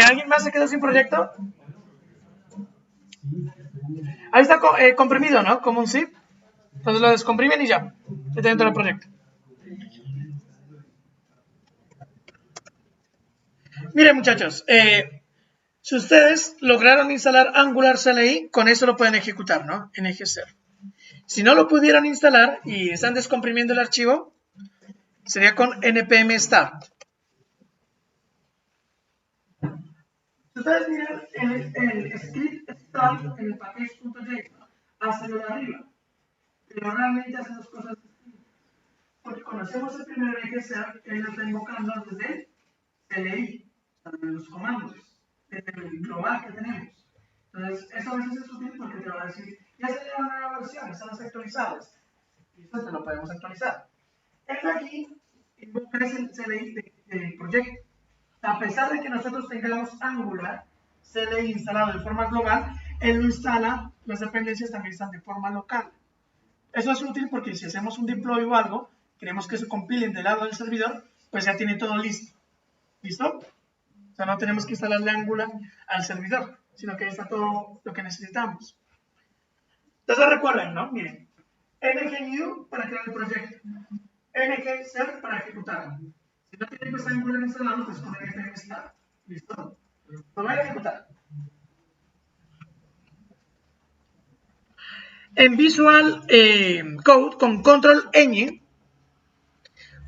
¿Alguien más se quedó sin proyecto? Ahí está comprimido, ¿no? Como un zip. Entonces lo descomprimen y ya. Está dentro del proyecto. Miren, muchachos. Si ustedes lograron instalar Angular CLI, con eso lo pueden ejecutar, ¿no? En eje 0. Si no lo pudieron instalar y están descomprimiendo el archivo, sería con npm start. Si ustedes miran el script start en el package.json, hacia lo de arriba, pero realmente hace dos cosas distintas. Porque cuando hacemos el primer eje 0, él lo está invocando desde CLI, o sea, de los comandos, desde el global que tenemos. Entonces, eso a veces es útil porque te va a decir, ya salió una nueva versión, están las actualizadas. Y esto te lo podemos actualizar. Esto aquí invoca el CLI del proyecto. A pesar de que nosotros tengamos Angular CLI instalado de forma global, él lo instala, las dependencias también están de forma local. Eso es útil porque si hacemos un deploy o algo, queremos que se compilen del lado del servidor, pues ya tiene todo listo. ¿Listo? O sea, no tenemos que instalarle Angular al servidor, sino que ahí está todo lo que necesitamos. Entonces recuerden, ¿no? Miren, ng-new para crear el proyecto, ng-ser para ejecutarlo. Si no tienen pues Angular instalado, pues con npm start. ¿Listo? Lo voy a ejecutar. En Visual Code con Control Ñ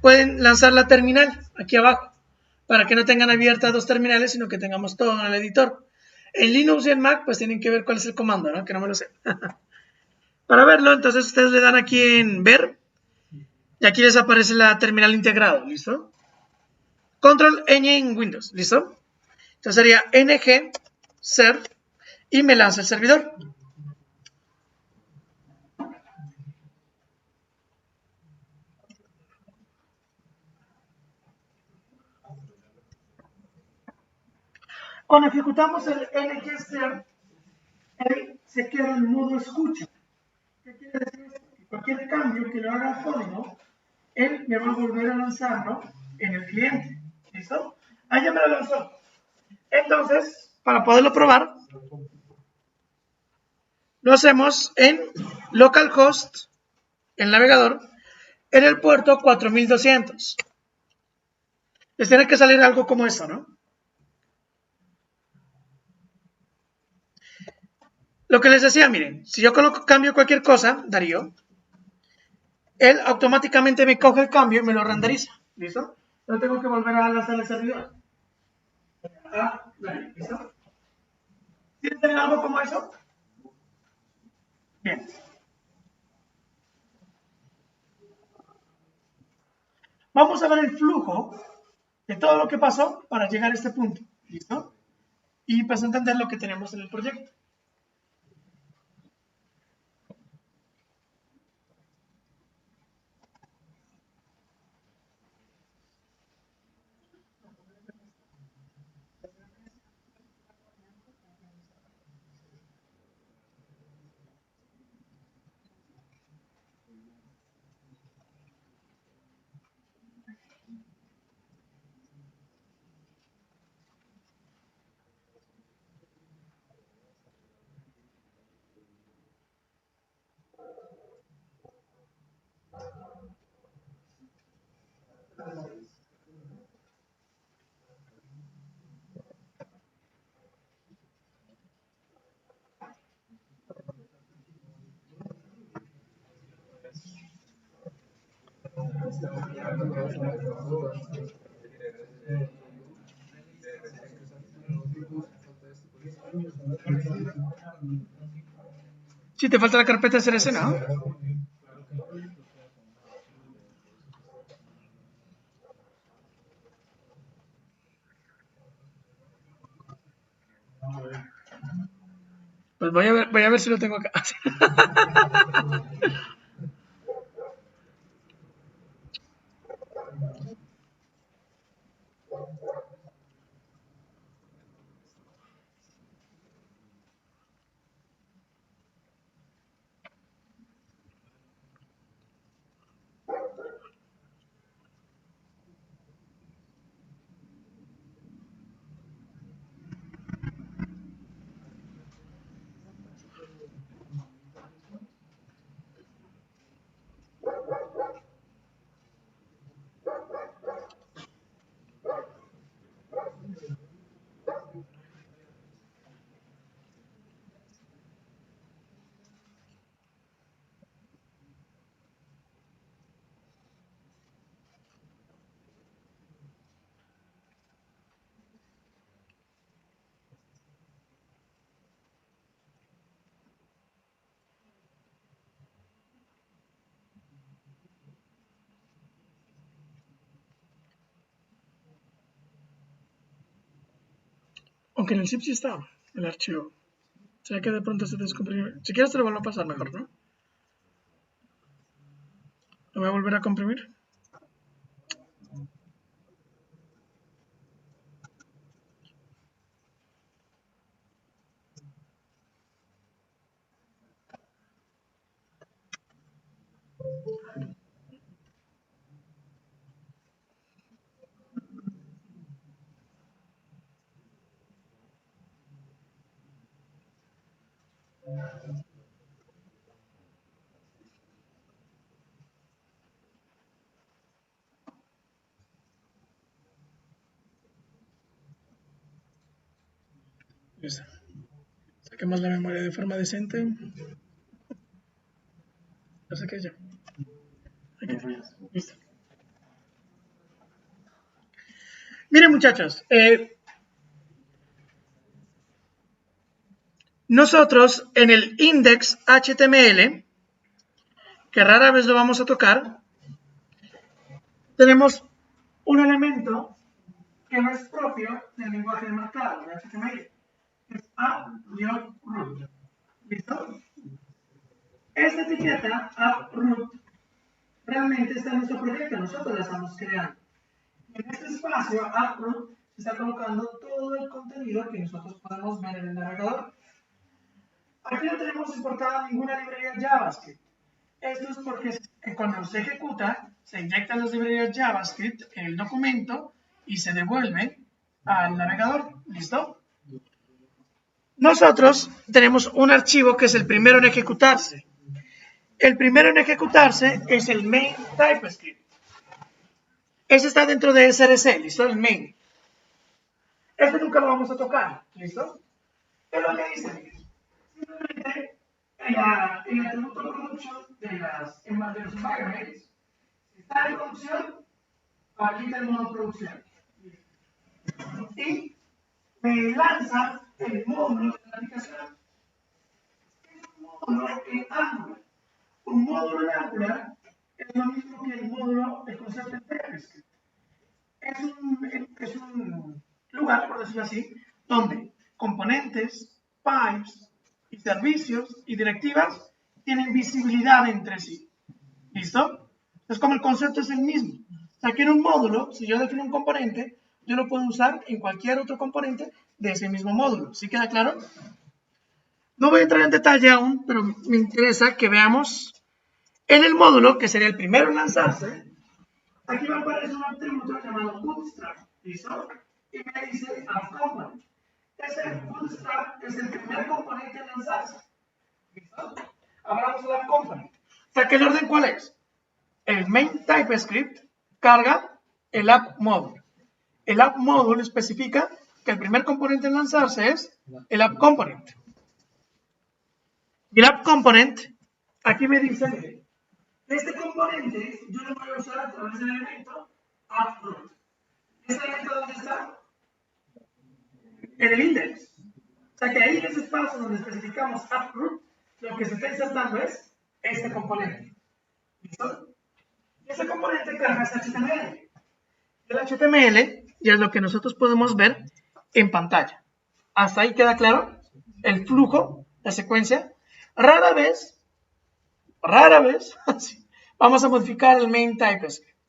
pueden lanzar la terminal aquí abajo para que no tengan abiertas dos terminales, sino que tengamos todo en el editor. En Linux y en Mac pues tienen que ver cuál es el comando, ¿no? Que no me lo sé. Para verlo, entonces ustedes le dan aquí en ver y aquí les aparece la terminal integrado, ¿listo? Control Ñ en Windows, ¿listo? Entonces sería ng ser y me lanza el servidor. Cuando ejecutamos el ng ser, él se queda en modo escucha. ¿Qué quiere decir esto? Que cualquier cambio que le haga al código, él me va a volver a lanzarlo en el cliente. ¿Listo? Ahí ya me lo lanzó. Entonces, para poderlo probar, lo hacemos en localhost, el navegador, en el puerto 4200. Les tiene que salir algo como eso, ¿no? Lo que les decía, miren, si yo cambio cualquier cosa, Darío, él automáticamente me coge el cambio y me lo renderiza. ¿Listo? No tengo que volver a lanzar el servidor. ¿Listo? ¿Tienen algo como eso? Bien. Vamos a ver el flujo de todo lo que pasó para llegar a este punto. ¿Listo? Y pues entender lo que tenemos en el proyecto. Si te falta la carpeta de CRC, ¿no? Pues voy a ver si lo tengo acá. Aunque en el zip sí está el archivo. O sea que de pronto se descomprime. Si quieres te lo vuelvo a pasar mejor, ¿no? Lo voy a volver a comprimir. Listo. Saquemos la memoria de forma decente. Lo saqué ya. Aquí. Listo. Miren, muchachos, nosotros en el index HTML, que rara vez lo vamos a tocar, tenemos un elemento que no es propio del lenguaje de marcado, de HTML, que es app-root. ¿Listo? Esta etiqueta app-root realmente está en nuestro proyecto, nosotros la estamos creando. En este espacio app-root se está colocando todo el contenido que nosotros podemos ver en el navegador. Aquí no tenemos importada ninguna librería JavaScript. Esto es porque cuando se ejecuta, se inyectan las librerías JavaScript en el documento y se devuelve al navegador. ¿Listo? Nosotros tenemos un archivo que es el primero en ejecutarse. El primero en ejecutarse es el main TypeScript. Ese está dentro de SRC, ¿listo? El main. Este nunca lo vamos a tocar, ¿listo? ¿Qué es lo que dice? Simplemente en el atributo production de los environments, si está en producción, aquí está el modo producción. Y me lanza el módulo de la aplicación. Es un módulo en Angular. Un módulo en Angular es lo mismo que el módulo de concepto en TypeScript. Es un lugar, por decirlo así, donde componentes, pipes y servicios y directivas tienen visibilidad entre sí. ¿Listo? Es como el concepto es el mismo. O sea, que en un módulo, si yo defino un componente, yo lo puedo usar en cualquier otro componente de ese mismo módulo. ¿Sí queda claro? No voy a entrar en detalle aún, pero me interesa que veamos en el módulo, que sería el primero en lanzarse. Aquí me aparece un atributo llamado Bootstrap, ¿listo? Y me dice App Component. Ese Bootstrap es el primer componente en lanzarse, ¿listo? Hablamos del App Component. O sea, ¿que el orden cuál es? El main TypeScript carga el App Module. El App Module especifica que el primer componente en lanzarse es el App Component. Y el App Component, aquí me dice, mire, este componente yo lo voy a usar a través del elemento AppRoot. ¿Este elemento dónde está? En el index. O sea que ahí en ese espacio donde especificamos AppRoot, lo que se está insertando es este componente. ¿Listo? Y ese componente carga ese HTML. El HTML ya es lo que nosotros podemos ver en pantalla. ¿Hasta ahí queda claro? El flujo, la secuencia. Rara vez, vamos a modificar el main TypeScript.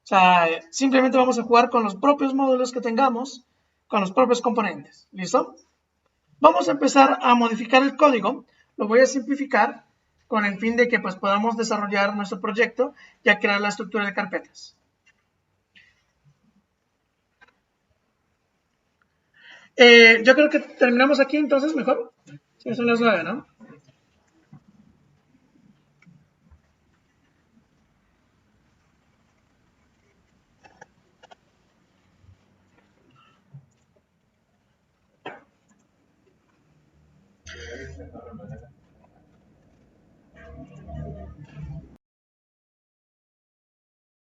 O sea, simplemente vamos a jugar con los propios módulos que tengamos, con los propios componentes. ¿Listo? Vamos a empezar a modificar el código. Lo voy a simplificar con el fin de que pues, podamos desarrollar nuestro proyecto y a crear la estructura de carpetas. Yo creo que terminamos aquí entonces mejor. Sí, son las 9, ¿no?